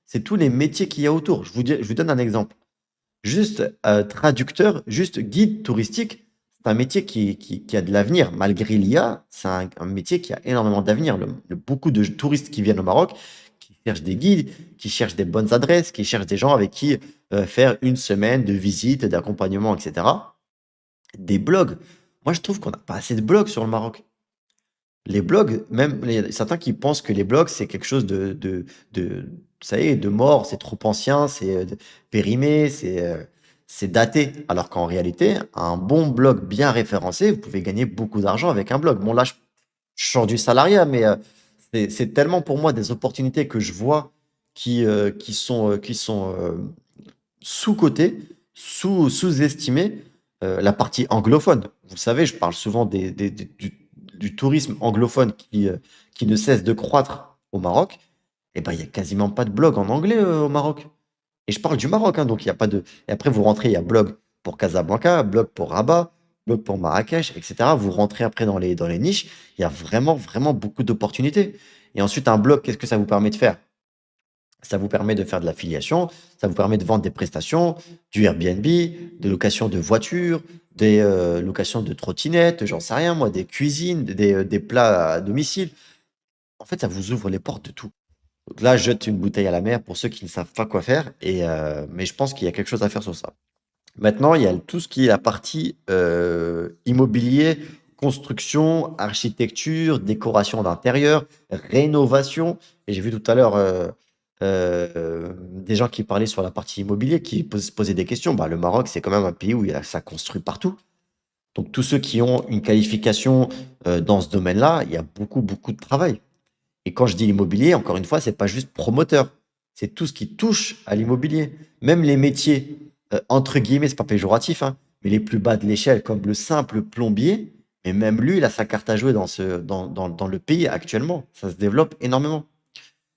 C'est tous les métiers qu'il y a autour. Je vous donne un exemple. Juste traducteur, juste guide touristique, c'est un métier qui a de l'avenir. Malgré l'IA, c'est un métier qui a énormément d'avenir. Beaucoup de touristes qui viennent au Maroc, qui cherchent des guides, qui cherchent des bonnes adresses, qui cherchent des gens avec qui faire une semaine de visite, d'accompagnement, etc. Des blogs. Moi, je trouve qu'on n'a pas assez de blogs sur le Maroc. Les blogs, même certains qui pensent que les blogs, c'est quelque chose ça y est, de mort, c'est trop ancien, c'est périmé, c'est daté. Alors qu'en réalité, un bon blog bien référencé, vous pouvez gagner beaucoup d'argent avec un blog. Bon, là, je sors du salariat, mais c'est tellement pour moi des opportunités que je vois qui sont sous-cotées, sous-estimées. La partie anglophone. Vous savez, je parle souvent du tourisme anglophone qui ne cesse de croître au Maroc. Et ben, il y a quasiment pas de blog en anglais au Maroc. Et je parle du Maroc, hein, donc il y a pas de. Et après, vous rentrez, il y a blog pour Casablanca, blog pour Rabat, blog pour Marrakech, etc. Vous rentrez après dans les niches. Il y a vraiment, vraiment beaucoup d'opportunités. Et ensuite, un blog, qu'est-ce que ça vous permet de faire? Ça vous permet de faire de l'affiliation, ça vous permet de vendre des prestations, du Airbnb, des locations de voitures, des locations de trottinettes, j'en sais rien moi, des cuisines, des plats à domicile. En fait, ça vous ouvre les portes de tout. Donc là, je jette une bouteille à la mer pour ceux qui ne savent pas quoi faire, mais je pense qu'il y a quelque chose à faire sur ça. Maintenant, il y a tout ce qui est la partie immobilier, construction, architecture, décoration d'intérieur, rénovation. Et j'ai vu tout à l'heure des gens qui parlaient sur la partie immobilier, qui se posaient des questions. Bah, le Maroc, c'est quand même un pays où ça construit partout. Donc tous ceux qui ont une qualification dans ce domaine-là, il y a beaucoup, beaucoup de travail. Et quand je dis immobilier, encore une fois, c'est pas juste promoteur. C'est tout ce qui touche à l'immobilier. Même les métiers, entre guillemets, c'est pas péjoratif, hein, mais les plus bas de l'échelle, comme le simple plombier, mais même lui, il a sa carte à jouer dans le pays actuellement. Ça se développe énormément.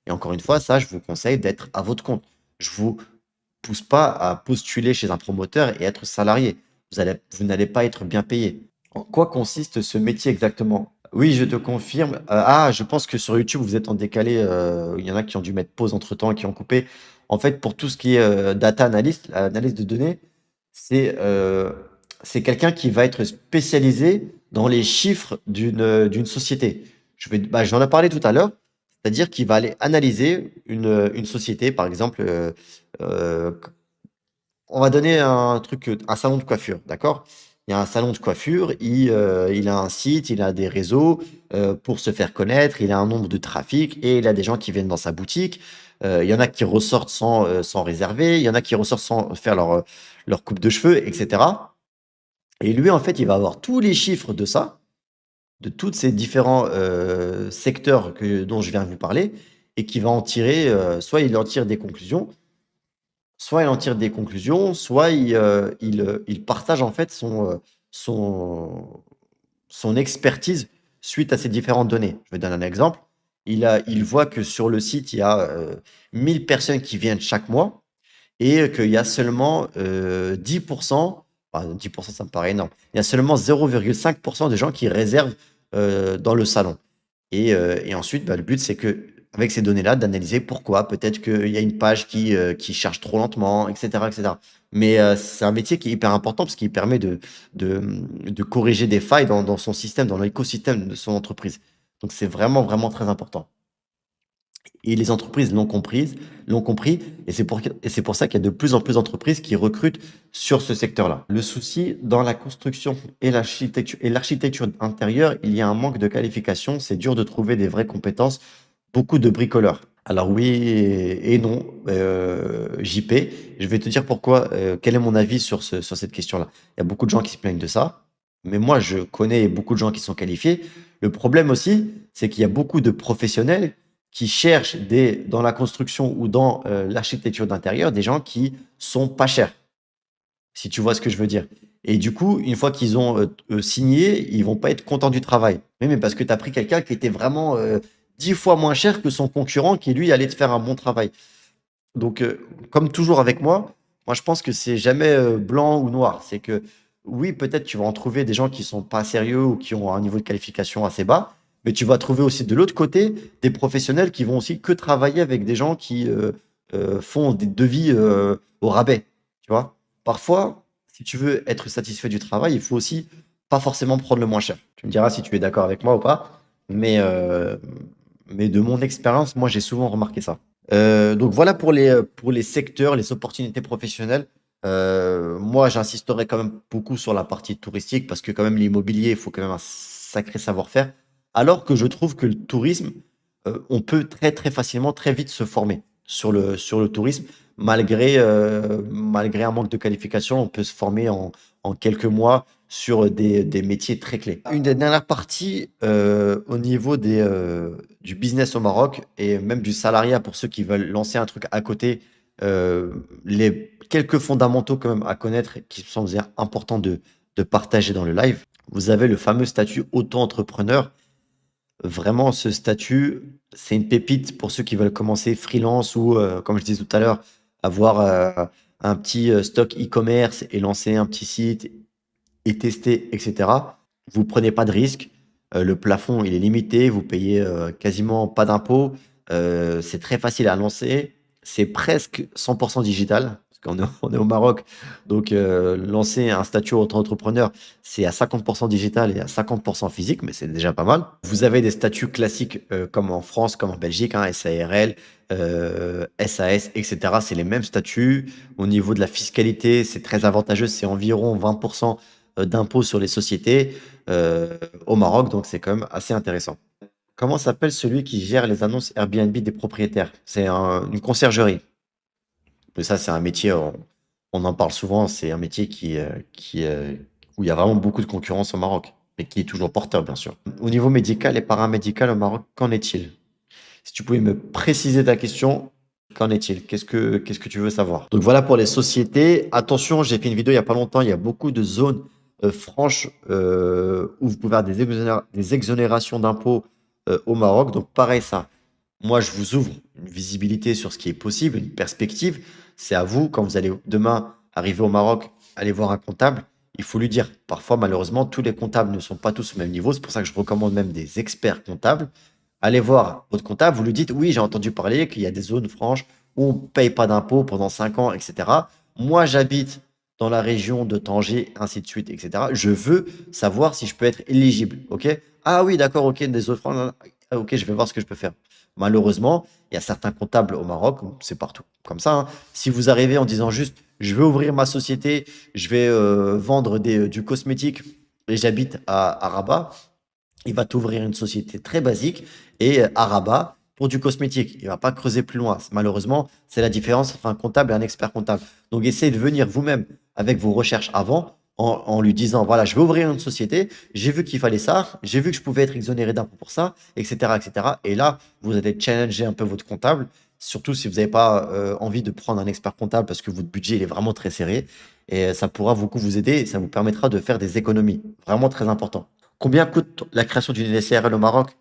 Et encore une fois, ça, je vous conseille d'être à votre compte. Je vous pousse pas à postuler chez un promoteur et être salarié. Vous n'allez pas être bien payé. En quoi consiste ce métier exactement? Oui, je te confirme. Je pense que sur YouTube, vous êtes en décalé. Il y en a qui ont dû mettre pause entre-temps et qui ont coupé. En fait, pour tout ce qui est data analyst, analyse de données, c'est c'est quelqu'un qui va être spécialisé dans les chiffres d'une société. J'en ai parlé tout à l'heure, c'est-à-dire qu'il va aller analyser une société, par exemple, euh, on va donner un truc, un salon de coiffure, d'accord? Il y a un salon de coiffure, il a un site, il a des réseaux pour se faire connaître, il a un nombre de trafic et il a des gens qui viennent dans sa boutique. Il y en a qui ressortent sans réserver, il y en a qui ressortent sans faire leur coupe de cheveux, etc. Et lui, en fait, il va avoir tous les chiffres de ça, de tous ces différents secteurs dont je viens de vous parler, et qui va en tirer, soit il en tire des conclusions, soit il partage en fait son son expertise suite à ces différentes données. Je vais donner un exemple. Il voit que sur le site, il y a 1000 personnes qui viennent chaque mois et qu'il y a seulement 10%, enfin 10%, ça me paraît énorme, il y a seulement 0,5% de gens qui réservent dans le salon. Et ensuite, bah, le but, c'est que avec ces données-là, d'analyser pourquoi. Peut-être qu'il y a une page qui charge trop lentement, etc., etc. Mais c'est un métier qui est hyper important parce qu'il permet de corriger des failles dans son système, dans l'écosystème de son entreprise. Donc c'est vraiment, vraiment très important. Et les entreprises l'ont compris, et c'est pour ça qu'il y a de plus en plus d'entreprises qui recrutent sur ce secteur-là. Le souci dans la construction et l'architecture intérieure, il y a un manque de qualification, c'est dur de trouver des vraies compétences, beaucoup de bricoleurs. Alors oui et non, JP, je vais te dire pourquoi, quel est mon avis sur cette question-là. Il y a beaucoup de gens qui se plaignent de ça, mais moi je connais beaucoup de gens qui sont qualifiés. Le problème aussi, c'est qu'il y a beaucoup de professionnels qui cherchent dans la construction ou dans l'architecture d'intérieur des gens qui sont pas chers, si tu vois ce que je veux dire. Et du coup, une fois qu'ils ont signé, ils vont pas être contents du travail. Oui, mais parce que tu as pris quelqu'un qui était vraiment 10 fois moins cher que son concurrent qui, lui, allait te faire un bon travail. Donc, comme toujours avec moi, je pense que c'est jamais blanc ou noir. C'est que oui, peut-être tu vas en trouver des gens qui sont pas sérieux ou qui ont un niveau de qualification assez bas, mais tu vas trouver aussi de l'autre côté des professionnels qui vont aussi que travailler avec des gens qui font des devis au rabais. Tu vois? Parfois, si tu veux être satisfait du travail, il faut aussi pas forcément prendre le moins cher. Tu me diras si tu es d'accord avec moi ou pas, mais, euh, mais de mon expérience, moi j'ai souvent remarqué ça. Donc voilà pour les secteurs, les opportunités professionnelles. Moi, j'insisterai quand même beaucoup sur la partie touristique parce que quand même l'immobilier, il faut quand même un sacré savoir-faire. Alors que je trouve que le tourisme, on peut très très facilement, très vite se former sur le tourisme. Malgré un manque de qualification, on peut se former en quelques mois sur des métiers très clés. Une des dernières parties au niveau du business au Maroc et même du salariat pour ceux qui veulent lancer un truc à côté, les quelques fondamentaux quand même à connaître et qui me semblent importants de partager dans le live. Vous avez le fameux statut auto-entrepreneur. Vraiment, ce statut, c'est une pépite pour ceux qui veulent commencer freelance ou, comme je disais tout à l'heure, avoir un petit stock e-commerce et lancer un petit site et tester, etc. Vous prenez pas de risque. Le plafond, il est limité. Vous payez quasiment pas d'impôts. C'est très facile à lancer. C'est presque 100% digital. Parce qu'on est, on est au Maroc. Donc, lancer un statut auto-entrepreneur, c'est à 50% digital et à 50% physique, mais c'est déjà pas mal. Vous avez des statuts classiques comme en France, comme en Belgique, hein, SARL, SAS, etc. C'est les mêmes statuts. Au niveau de la fiscalité, c'est très avantageux. C'est environ 20% d'impôts sur les sociétés au Maroc, donc c'est quand même assez intéressant. Comment s'appelle celui qui gère les annonces Airbnb des propriétaires? C'est une conciergerie. Mais ça, c'est un métier, on en parle souvent, c'est un métier où il y a vraiment beaucoup de concurrence au Maroc, mais qui est toujours porteur, bien sûr. Au niveau médical et paramédical au Maroc, qu'en est-il? Si tu pouvais me préciser ta question, qu'en est-il? Qu'est-ce que tu veux savoir? Donc voilà pour les sociétés. Attention, j'ai fait une vidéo il n'y a pas longtemps. Il y a beaucoup de zones franches où vous pouvez avoir des exonérations d'impôts au Maroc. Donc pareil, ça. Moi, je vous ouvre une visibilité sur ce qui est possible, une perspective. C'est à vous, quand vous allez demain arriver au Maroc, aller voir un comptable. Il faut lui dire, parfois, malheureusement, tous les comptables ne sont pas tous au même niveau. C'est pour ça que je recommande même des experts comptables. Allez voir votre comptable, vous lui dites, oui, j'ai entendu parler qu'il y a des zones franches où on ne paye pas d'impôts pendant 5 ans, etc. Moi, j'habite dans la région de Tanger, ainsi de suite, etc. Je veux savoir si je peux être éligible. OK? Ah oui, d'accord, OK, des zones franches. OK, je vais voir ce que je peux faire. Malheureusement, il y a certains comptables au Maroc, c'est partout comme ça, hein. Si vous arrivez en disant juste, je vais ouvrir ma société, je vais vendre du cosmétique et j'habite à Rabat, il va t'ouvrir une société très basique et à Rabat pour du cosmétique. Il ne va pas creuser plus loin. Malheureusement, c'est la différence entre un comptable et un expert comptable. Donc, essayez de venir vous-même avec vos recherches avant en lui disant, voilà, je vais ouvrir une société, j'ai vu qu'il fallait ça, j'ai vu que je pouvais être exonéré d'impôts pour ça, etc., etc. Et là, vous allez challenger un peu votre comptable, surtout si vous n'avez pas envie de prendre un expert comptable parce que votre budget il est vraiment très serré. Et ça pourra beaucoup vous aider et ça vous permettra de faire des économies. Vraiment très important. Combien coûte la création d'une SARL au Maroc?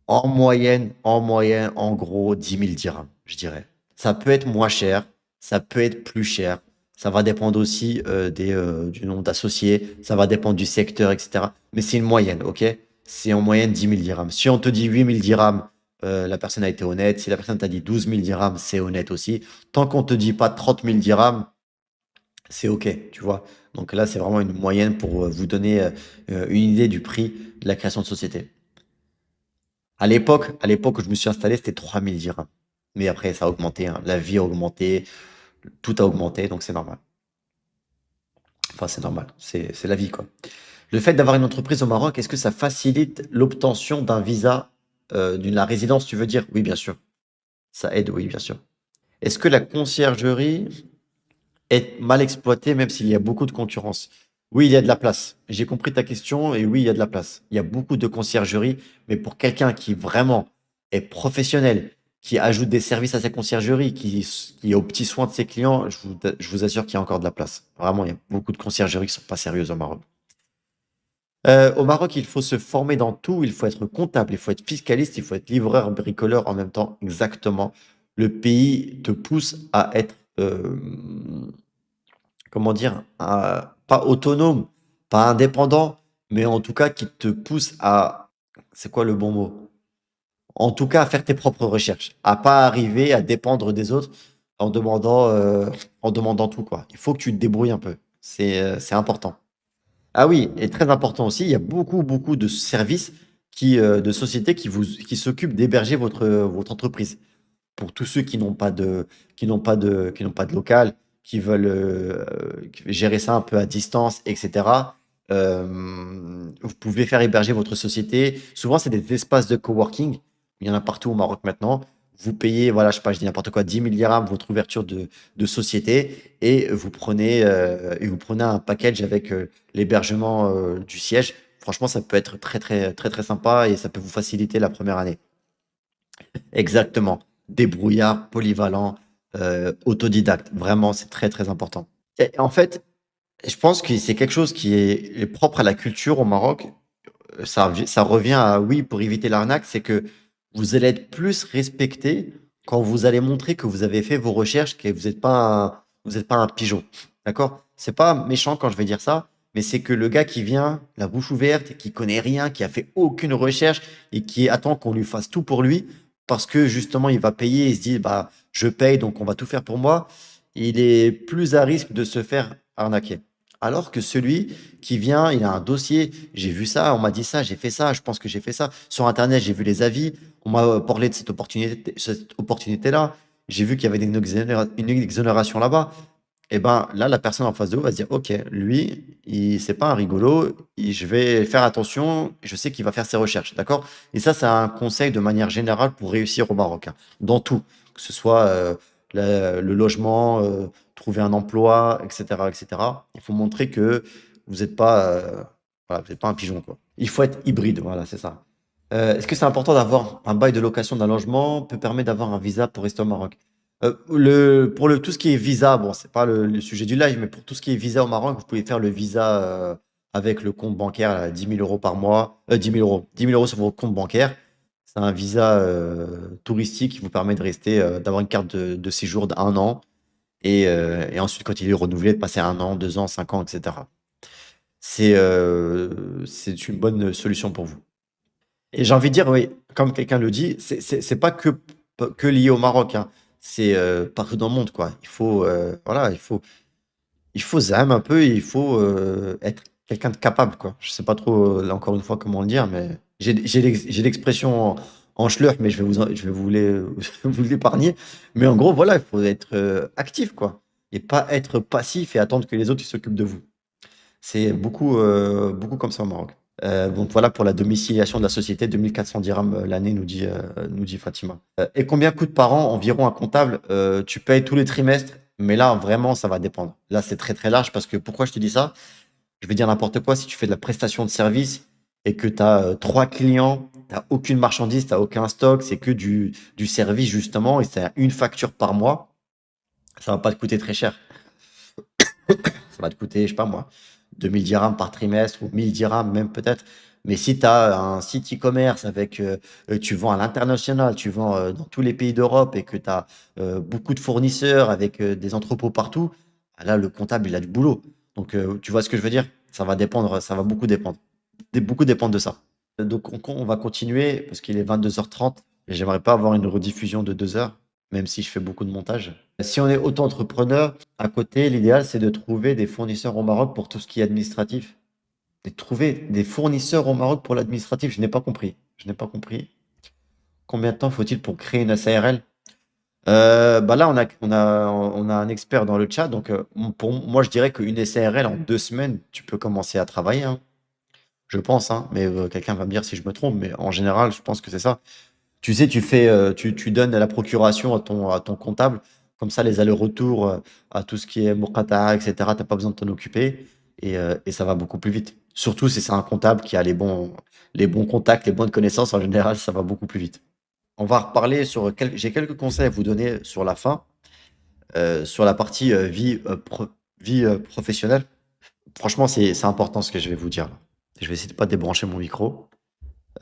En moyenne, en gros, 10 000 dirhams, je dirais. Ça peut être moins cher, ça peut être plus cher. Ça va dépendre aussi du nombre d'associés, ça va dépendre du secteur, etc. Mais c'est une moyenne, ok? C'est en moyenne 10 000 dirhams. Si on te dit 8 000 dirhams, la personne a été honnête. Si la personne t'a dit 12 000 dirhams, c'est honnête aussi. Tant qu'on te dit pas 30 000 dirhams, c'est OK, tu vois? Donc là, c'est vraiment une moyenne pour vous donner une idée du prix de la création de société. À l'époque où je me suis installé, c'était 3 000 dirhams. Mais après, ça a augmenté, hein. La vie a augmenté, tout a augmenté, donc c'est normal. Enfin, c'est normal, c'est la vie, quoi. Le fait d'avoir une entreprise au Maroc, est-ce que ça facilite l'obtention d'un visa, d'une la résidence, tu veux dire? Oui, bien sûr. Ça aide, oui, bien sûr. Est-ce que la conciergerie est mal exploité même s'il y a beaucoup de concurrence? Oui, il y a de la place. J'ai compris ta question et oui, il y a de la place. Il y a beaucoup de conciergerie, mais pour quelqu'un qui vraiment est professionnel qui ajoute des services à sa conciergerie, qui est aux petits soins de ses clients, je vous assure qu'il y a encore de la place. Vraiment, il y a beaucoup de conciergeries qui sont pas sérieuses au Maroc. Au Maroc, il faut se former dans tout. Il faut être comptable, il faut être fiscaliste, il faut être livreur, bricoleur en même temps. Exactement. Le pays te pousse à être, comment dire, pas autonome, pas indépendant, mais en tout cas qui te pousse à, c'est quoi le bon mot? En tout cas, à faire tes propres recherches, à pas arriver à dépendre des autres en demandant tout, quoi. Il faut que tu te débrouilles un peu. C'est important. Ah oui, et très important aussi, il y a beaucoup, beaucoup de services de sociétés qui s'occupent d'héberger votre entreprise. Pour tous ceux qui n'ont pas de local, qui veulent gérer ça un peu à distance, etc. Vous pouvez faire héberger votre société. Souvent, c'est des espaces de coworking. Il y en a partout au Maroc maintenant. Vous payez, voilà, je sais pas, je dis n'importe quoi, 10 000 dirhams votre ouverture de société et vous prenez un package avec l'hébergement du siège. Franchement, ça peut être très, très, très, très sympa et ça peut vous faciliter la première année. Exactement. Débrouillard, polyvalent, autodidacte. Vraiment, c'est très, très important. Et en fait, je pense que c'est quelque chose qui est propre à la culture au Maroc. Ça revient à, oui, pour éviter l'arnaque, c'est que vous allez être plus respecté quand vous allez montrer que vous avez fait vos recherches, que vous êtes pas un pigeon. D'accord? C'est pas méchant quand je vais dire ça, mais c'est que le gars qui vient, la bouche ouverte, qui connaît rien, qui a fait aucune recherche et qui attend qu'on lui fasse tout pour lui, parce que justement il va payer et se dit, bah, je paye, donc on va tout faire pour moi, il est plus à risque de se faire arnaquer. Alors que celui qui vient, il a un dossier, j'ai vu ça, on m'a dit ça, j'ai fait ça, je pense que j'ai fait ça. Sur Internet, j'ai vu les avis, on m'a parlé de cette opportunité-là, j'ai vu qu'il y avait une exonération là-bas. Et ben là, la personne en face de vous va se dire, OK, lui, c'est pas un rigolo, je vais faire attention, je sais qu'il va faire ses recherches, d'accord? Et ça, c'est un conseil de manière générale pour réussir au Maroc, hein, dans tout, que ce soit le logement, trouver un emploi, etc., etc. Il faut montrer que vous n'êtes pas, voilà, vous êtes pas un pigeon, quoi. Il faut être hybride, voilà, c'est ça. Est-ce que c'est important d'avoir un bail de location d'un logement peut permettre d'avoir un visa pour rester au Maroc? Tout ce qui est visa, bon, c'est pas le sujet du live, mais pour tout ce qui est visa au Maroc, vous pouvez faire le visa avec le compte bancaire, là, 10 000 euros par mois, 10 000 euros, 10 000 euros sur votre compte bancaire. C'est un visa touristique qui vous permet de rester, d'avoir une carte de séjour d'un an et ensuite, quand il est renouvelé, de passer un an, 2 ans, 5 ans, etc. C'est une bonne solution pour vous. Et j'ai envie de dire, oui, comme quelqu'un le dit, c'est pas que lié au Maroc, hein. C'est partout dans le monde, quoi. Voilà, il faut z'âme un peu, et il faut être quelqu'un de capable, quoi. Je sais pas trop, là, encore une fois, comment le dire, mais j'ai l'expression en schleur, mais je vais vous l'épargner. Mais en gros, voilà, il faut être actif, quoi. Et pas être passif et attendre que les autres ils s'occupent de vous. C'est beaucoup, beaucoup comme ça au Maroc. Donc voilà pour la domiciliation de la société, 2400 dirhams l'année, nous dit Fatima. Et combien coûte par an environ un comptable? Tu payes tous les trimestres, mais là vraiment ça va dépendre. Là c'est très très large parce que pourquoi je te dis ça? Je vais dire n'importe quoi, si tu fais de la prestation de service et que tu as 3 clients, tu n'as aucune marchandise, tu n'as aucun stock, c'est que du service justement, et c'est une facture par mois, ça va pas te coûter très cher. Ça va te coûter, je sais pas moi, 2000 dirhams par trimestre ou 1000 dirhams même peut-être. Mais si tu as un site e-commerce avec, tu vends à l'international, tu vends dans tous les pays d'Europe et que tu as beaucoup de fournisseurs avec des entrepôts partout, ah là, le comptable, il a du boulot. Donc, tu vois ce que je veux dire? Ça va dépendre, ça va beaucoup dépendre. Beaucoup dépendre de ça. Donc, on va continuer parce qu'il est 22h30 et j'aimerais pas avoir une rediffusion de 2 heures, même si je fais beaucoup de montage. Si on est auto-entrepreneur, à côté, l'idéal, c'est de trouver des fournisseurs au Maroc pour tout ce qui est administratif. Et trouver des fournisseurs au Maroc pour l'administratif, je n'ai pas compris. Je n'ai pas compris. Combien de temps faut-il pour créer une SARL? Bah là, on a un expert dans le chat. Donc, pour moi, je dirais qu'une SARL, en 2 semaines, tu peux commencer à travailler, hein. Je pense, hein. Mais quelqu'un va me dire si je me trompe. Mais en général, je pense que c'est ça. Tu sais, tu donnes la procuration à ton comptable. Comme ça, les allers-retours à tout ce qui est Muqata'a, etc., tu pas besoin de t'en occuper et ça va beaucoup plus vite. Surtout si c'est un comptable qui a les bons contacts, les bonnes connaissances, en général, ça va beaucoup plus vite. On va reparler sur j'ai quelques conseils à vous donner sur la fin, sur la partie, vie, professionnelle. Franchement, c'est important ce que je vais vous dire là. Je vais essayer de pas débrancher mon micro.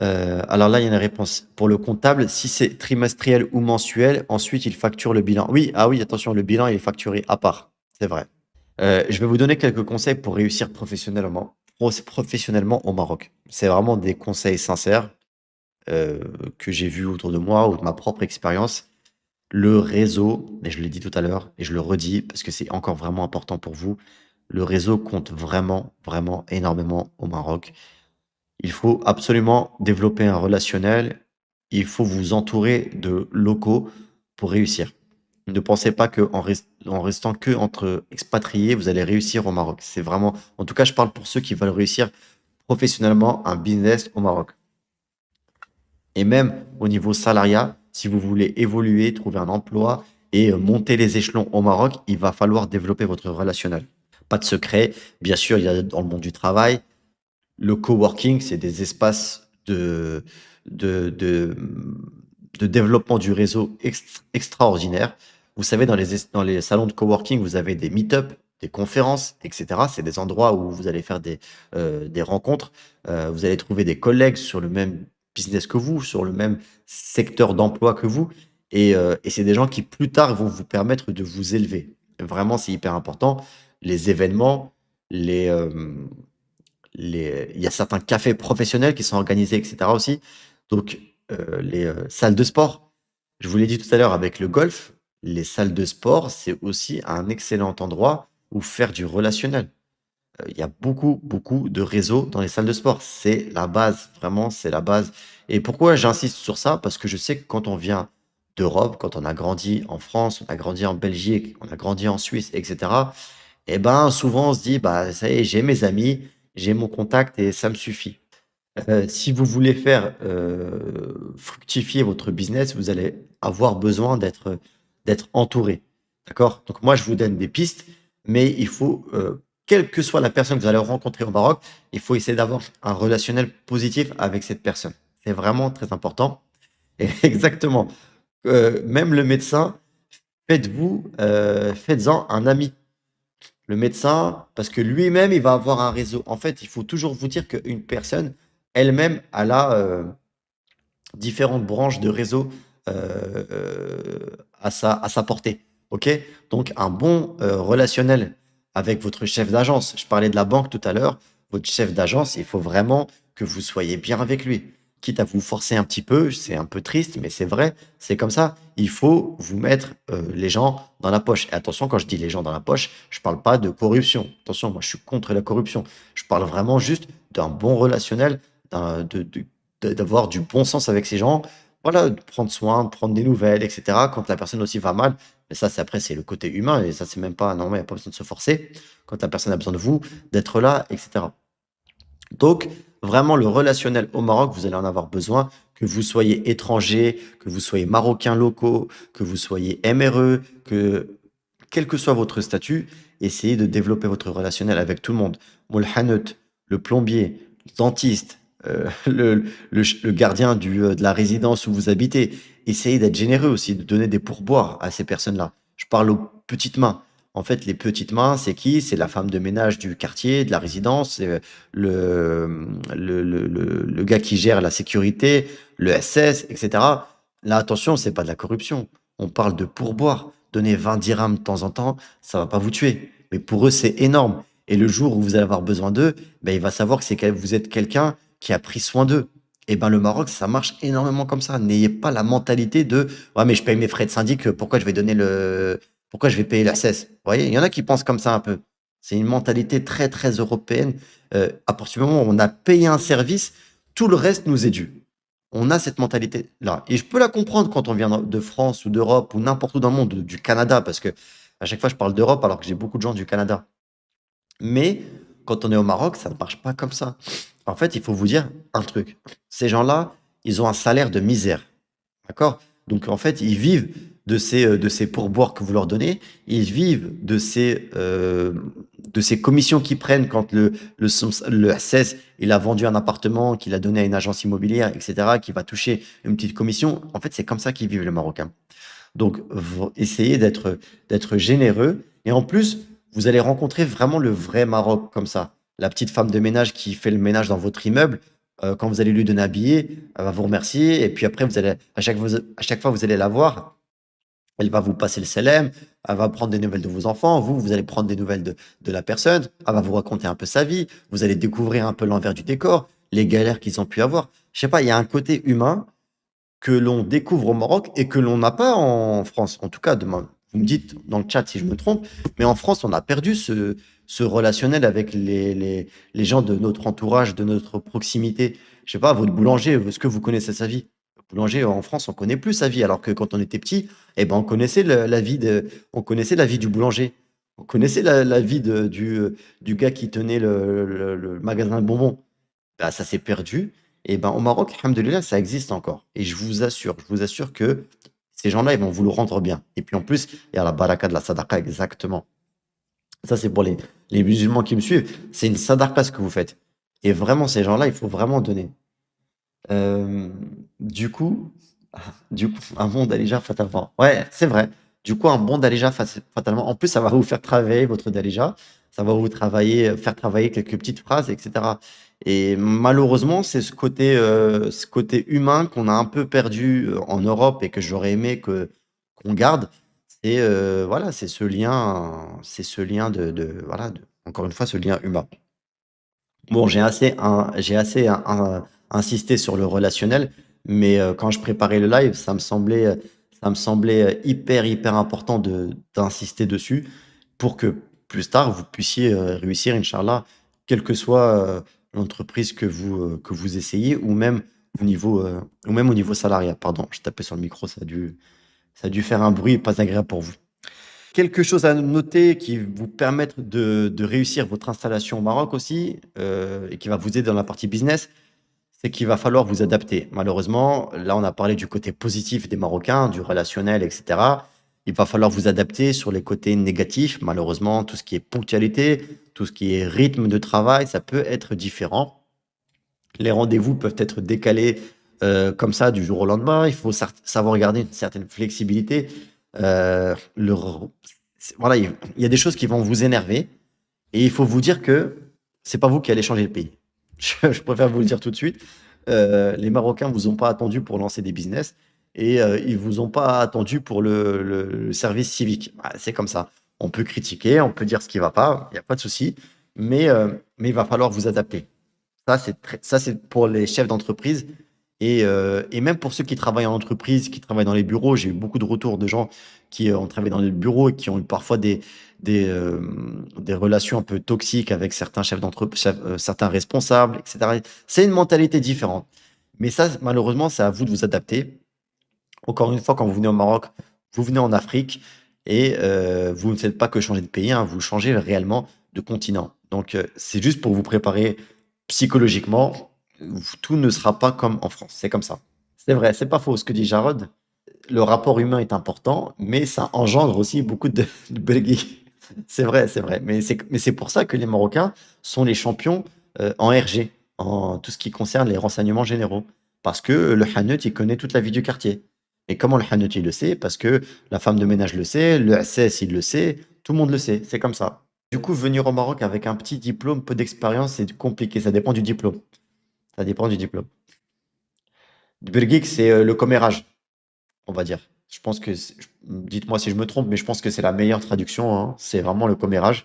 Alors là, il y a une réponse. Pour le comptable, si c'est trimestriel ou mensuel, ensuite il facture le bilan. Oui, ah oui, attention, le bilan il est facturé à part, c'est vrai. Je vais vous donner quelques conseils pour réussir professionnellement au Maroc. C'est vraiment des conseils sincères, heu, que j'ai vus autour de moi ou de ma propre expérience. Le réseau, et je l'ai dit tout à l'heure et je le redis parce que c'est encore vraiment important pour vous, le réseau compte vraiment, vraiment énormément au Maroc. Il faut absolument développer un relationnel. Il faut vous entourer de locaux pour réussir. Ne pensez pas en restant que entre expatriés, vous allez réussir au Maroc. C'est vraiment, en tout cas, je parle pour ceux qui veulent réussir professionnellement un business au Maroc. Et même au niveau salariat, si vous voulez évoluer, trouver un emploi et monter les échelons au Maroc, il va falloir développer votre relationnel. Pas de secret, bien sûr, il y a dans le monde du travail, le coworking, c'est des espaces de, de développement du réseau extraordinaire. Vous savez, dans les salons de coworking, vous avez des meet-up, des conférences, etc. C'est des endroits où vous allez faire des rencontres. Vous allez trouver des collègues sur le même business que vous, sur le même secteur d'emploi que vous. Et c'est des gens qui, plus tard, vont vous permettre de vous élever. Vraiment, c'est hyper important. Les événements, les, euh, il y a certains cafés professionnels qui sont organisés, et cetera aussi. Donc, les, salles de sport. Je vous l'ai dit tout à l'heure avec le golf, les salles de sport, c'est aussi un excellent endroit où faire du relationnel. Il y a beaucoup, beaucoup de réseaux dans les salles de sport. C'est la base, vraiment, c'est la base. Et pourquoi j'insiste sur ça? Parce que je sais que quand on vient d'Europe, quand on a grandi en France, on a grandi en Belgique, on a grandi en Suisse, et cetera, et ben, souvent on se dit: «Bah, ça y est, j'ai mes amis, j'ai mon contact et ça me suffit». Si vous voulez faire, fructifier votre business, vous allez avoir besoin d'être entouré. D'accord? Donc moi, je vous donne des pistes, mais il faut, quelle que soit la personne que vous allez rencontrer au Maroc, il faut essayer d'avoir un relationnel positif avec cette personne. C'est vraiment très important et exactement. Même le médecin, faites-en un ami. Le médecin, parce que lui-même, il va avoir un réseau. En fait, il faut toujours vous dire qu'une personne, elle-même, elle a, différentes branches de réseau, à sa portée. OK? Donc un bon, relationnel avec votre chef d'agence. Je parlais de la banque tout à l'heure. Votre chef d'agence, il faut vraiment que vous soyez bien avec lui. Quitte à vous forcer un petit peu, c'est un peu triste, mais c'est vrai, c'est comme ça. Il faut vous mettre, les gens dans la poche. Et attention, quand je dis les gens dans la poche, je parle pas de corruption. Attention, moi je suis contre la corruption. Je parle vraiment juste d'un bon relationnel, d'un d'avoir du bon sens avec ces gens, voilà, de prendre soin, de prendre des nouvelles, et cetera. Quand la personne aussi va mal, mais ça, c'est après, c'est le côté humain et ça, c'est même pas normal, il y a pas besoin de se forcer. Quand la personne a besoin de vous, d'être là, et cetera. Donc, vraiment, le relationnel au Maroc, vous allez en avoir besoin, que vous soyez étranger, que vous soyez marocains locaux, que vous soyez MRE, que quel que soit votre statut, essayez de développer votre relationnel avec tout le monde. Moulhanout, le plombier, le dentiste, le gardien de la résidence où vous habitez. Essayez d'être généreux aussi, de donner des pourboires à ces personnes-là. Je parle aux petites mains. En fait, les petites mains, c'est qui? C'est la femme de ménage du quartier, de la résidence, c'est le gars qui gère la sécurité, le SS, etc. Là, attention, c'est pas de la corruption. On parle de pourboire. Donner 20 dirhams de temps en temps, ça va pas vous tuer. Mais pour eux, c'est énorme. Et le jour où vous allez avoir besoin d'eux, ben, il va savoir que vous êtes quelqu'un qui a pris soin d'eux. Et ben, le Maroc, ça marche énormément comme ça. N'ayez pas la mentalité de ouais, mais je paye mes frais de syndic, pourquoi je vais payer la cesse? Vous voyez, il y en a qui pensent comme ça un peu. C'est une mentalité très, très européenne. À partir du moment où on a payé un service, tout le reste nous est dû. On a cette mentalité-là. Et je peux la comprendre quand on vient de France ou d'Europe ou n'importe où dans le monde, du Canada, parce que à chaque fois je parle d'Europe alors que j'ai beaucoup de gens du Canada. Mais quand on est au Maroc, ça ne marche pas comme ça. En fait, il faut vous dire un truc. Ces gens-là, ils ont un salaire de misère. D'accord? Donc en fait, ils vivent de ces pourboires que vous leur donnez. Ils vivent de ces commissions qu'ils prennent quand le SS, il a vendu un appartement, qu'il a donné à une agence immobilière, etc., qui va toucher une petite commission. En fait, c'est comme ça qu'ils vivent les Marocains. Donc, essayez d'être généreux. Et en plus, vous allez rencontrer vraiment le vrai Maroc comme ça. La petite femme de ménage qui fait le ménage dans votre immeuble, quand vous allez lui donner un billet, elle va vous remercier. Et puis après, à chaque fois, vous allez la voir. Elle va vous passer le salam, elle va prendre des nouvelles de vos enfants, vous allez prendre des nouvelles de la personne, elle va vous raconter un peu sa vie, vous allez découvrir un peu l'envers du décor, les galères qu'ils ont pu avoir. Je sais pas, il y a un côté humain que l'on découvre au Maroc et que l'on n'a pas en France. En tout cas, demain, vous me dites dans le chat si je me trompe, mais en France, on a perdu ce relationnel avec les gens de notre entourage, de notre proximité. Je sais pas, votre boulanger, est-ce que vous connaissez sa vie? Le boulanger en France, on connaît plus sa vie, alors que quand on était petit, eh ben, on connaissait on connaissait la vie du boulanger. On connaissait la vie du gars qui tenait le magasin de bonbons. Bah, ça s'est perdu. Et ben, au Maroc, alhamdoulilah, ça existe encore. Et je vous assure que ces gens-là, ils vont vous le rendre bien. Et puis en plus, il y a la baraka de la sadaqa, exactement. Ça, c'est pour les musulmans qui me suivent. C'est une sadaqa ce que vous faites. Et vraiment, ces gens-là, il faut vraiment donner. Euh, du coup, un bon Dalija fatalement. Ouais, c'est vrai. Du coup, un bon Dalija fatalement. En plus, ça va vous faire travailler votre Dalija. Ça va vous faire travailler quelques petites phrases, etc. Et malheureusement, c'est ce côté humain qu'on a un peu perdu en Europe et que j'aurais aimé qu'on garde. C'est voilà, c'est ce lien voilà, encore une fois, ce lien humain. Bon, j'ai assez insisté sur le relationnel, mais quand je préparais le live, ça me semblait hyper important d'insister dessus pour que plus tard, vous puissiez réussir, Inch'Allah, quelle que soit l'entreprise que vous essayez, ou même au niveau salarial. Pardon, je tapais sur le micro, ça a dû faire un bruit pas agréable pour vous. Quelque chose à noter qui vous permettre de réussir votre installation au Maroc aussi, et qui va vous aider dans la partie business, c'est qu'il va falloir vous adapter. Malheureusement, là, on a parlé du côté positif des Marocains, du relationnel, etc. Il va falloir vous adapter sur les côtés négatifs. Malheureusement, tout ce qui est ponctualité, tout ce qui est rythme de travail, ça peut être différent. Les rendez-vous peuvent être décalés comme ça du jour au lendemain. Il faut savoir garder une certaine flexibilité. Voilà, il y a des choses qui vont vous énerver et il faut vous dire que c'est pas vous qui allez changer le pays. Je préfère vous le dire tout de suite. Les Marocains vous ont pas attendu pour lancer des business et ils vous ont pas attendu pour le service civique. Ouais, c'est comme ça. On peut critiquer, on peut dire ce qui va pas, il n'y a pas de souci, mais il va falloir vous adapter. Ça, c'est pour les chefs d'entreprise et même pour ceux qui travaillent en entreprise, qui travaillent dans les bureaux. J'ai eu beaucoup de retours de gens qui ont travaillé dans les bureaux et qui ont eu parfois des relations un peu toxiques avec certains chefs d'entreprise, certains responsables, etc. C'est une mentalité différente. Mais ça, malheureusement, c'est à vous de vous adapter. Encore une fois, quand vous venez au Maroc, vous venez en Afrique et vous ne faites pas que changer de pays, hein, vous changez réellement de continent. Donc, c'est juste pour vous préparer psychologiquement. Tout ne sera pas comme en France. C'est comme ça. C'est vrai, c'est pas faux ce que dit Jarod. Le rapport humain est important, mais ça engendre aussi beaucoup de belgues. C'est vrai. Mais c'est pour ça que les Marocains sont les champions en RG, en tout ce qui concerne les renseignements généraux. Parce que le Hanout, il connaît toute la vie du quartier. Et comment le Hanout, il le sait? Parce que la femme de ménage le sait, le SS, il le sait, tout le monde le sait. C'est comme ça. Du coup, venir au Maroc avec un petit diplôme, peu d'expérience, c'est compliqué. Ça dépend du diplôme. Ça dépend du diplôme. Belgique, c'est le commérage, on va dire. Je pense que, dites-moi si je me trompe, mais je pense que c'est la meilleure traduction, hein. C'est vraiment le commérage.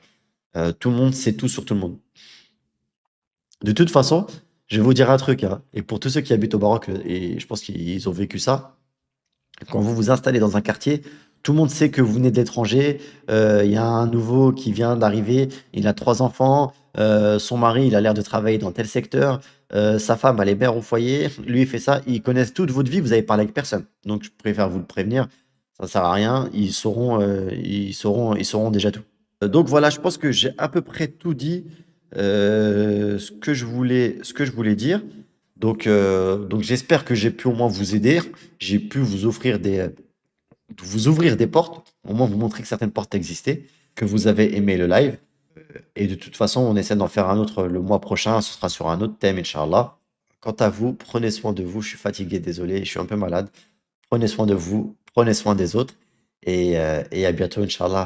Tout le monde sait tout sur tout le monde. De toute façon, je vais vous dire un truc, hein, et pour tous ceux qui habitent au Maroc, et je pense qu'ils ont vécu ça, quand vous vous installez dans un quartier, tout le monde sait que vous venez de l'étranger. Il y a un nouveau qui vient d'arriver, il a trois enfants, son mari, il a l'air de travailler dans tel secteur, sa femme, elle est mère au foyer, lui, il fait ça. Ils connaissent toute votre vie, vous avez parlé avec personne. Donc, je préfère vous le prévenir, ça sert à rien, ils sauront déjà tout. Donc voilà, je pense que j'ai à peu près tout dit ce que je voulais dire. Donc j'espère que j'ai pu au moins vous aider. J'ai pu vous ouvrir des portes, au moins vous montrer que certaines portes existaient, que vous avez aimé le live. Et de toute façon, on essaie d'en faire un autre le mois prochain. Ce sera sur un autre thème, Inch'Allah. Quant à vous, prenez soin de vous. Je suis fatigué, désolé, je suis un peu malade. Prenez soin de vous, prenez soin des autres et à bientôt, Inch'Allah.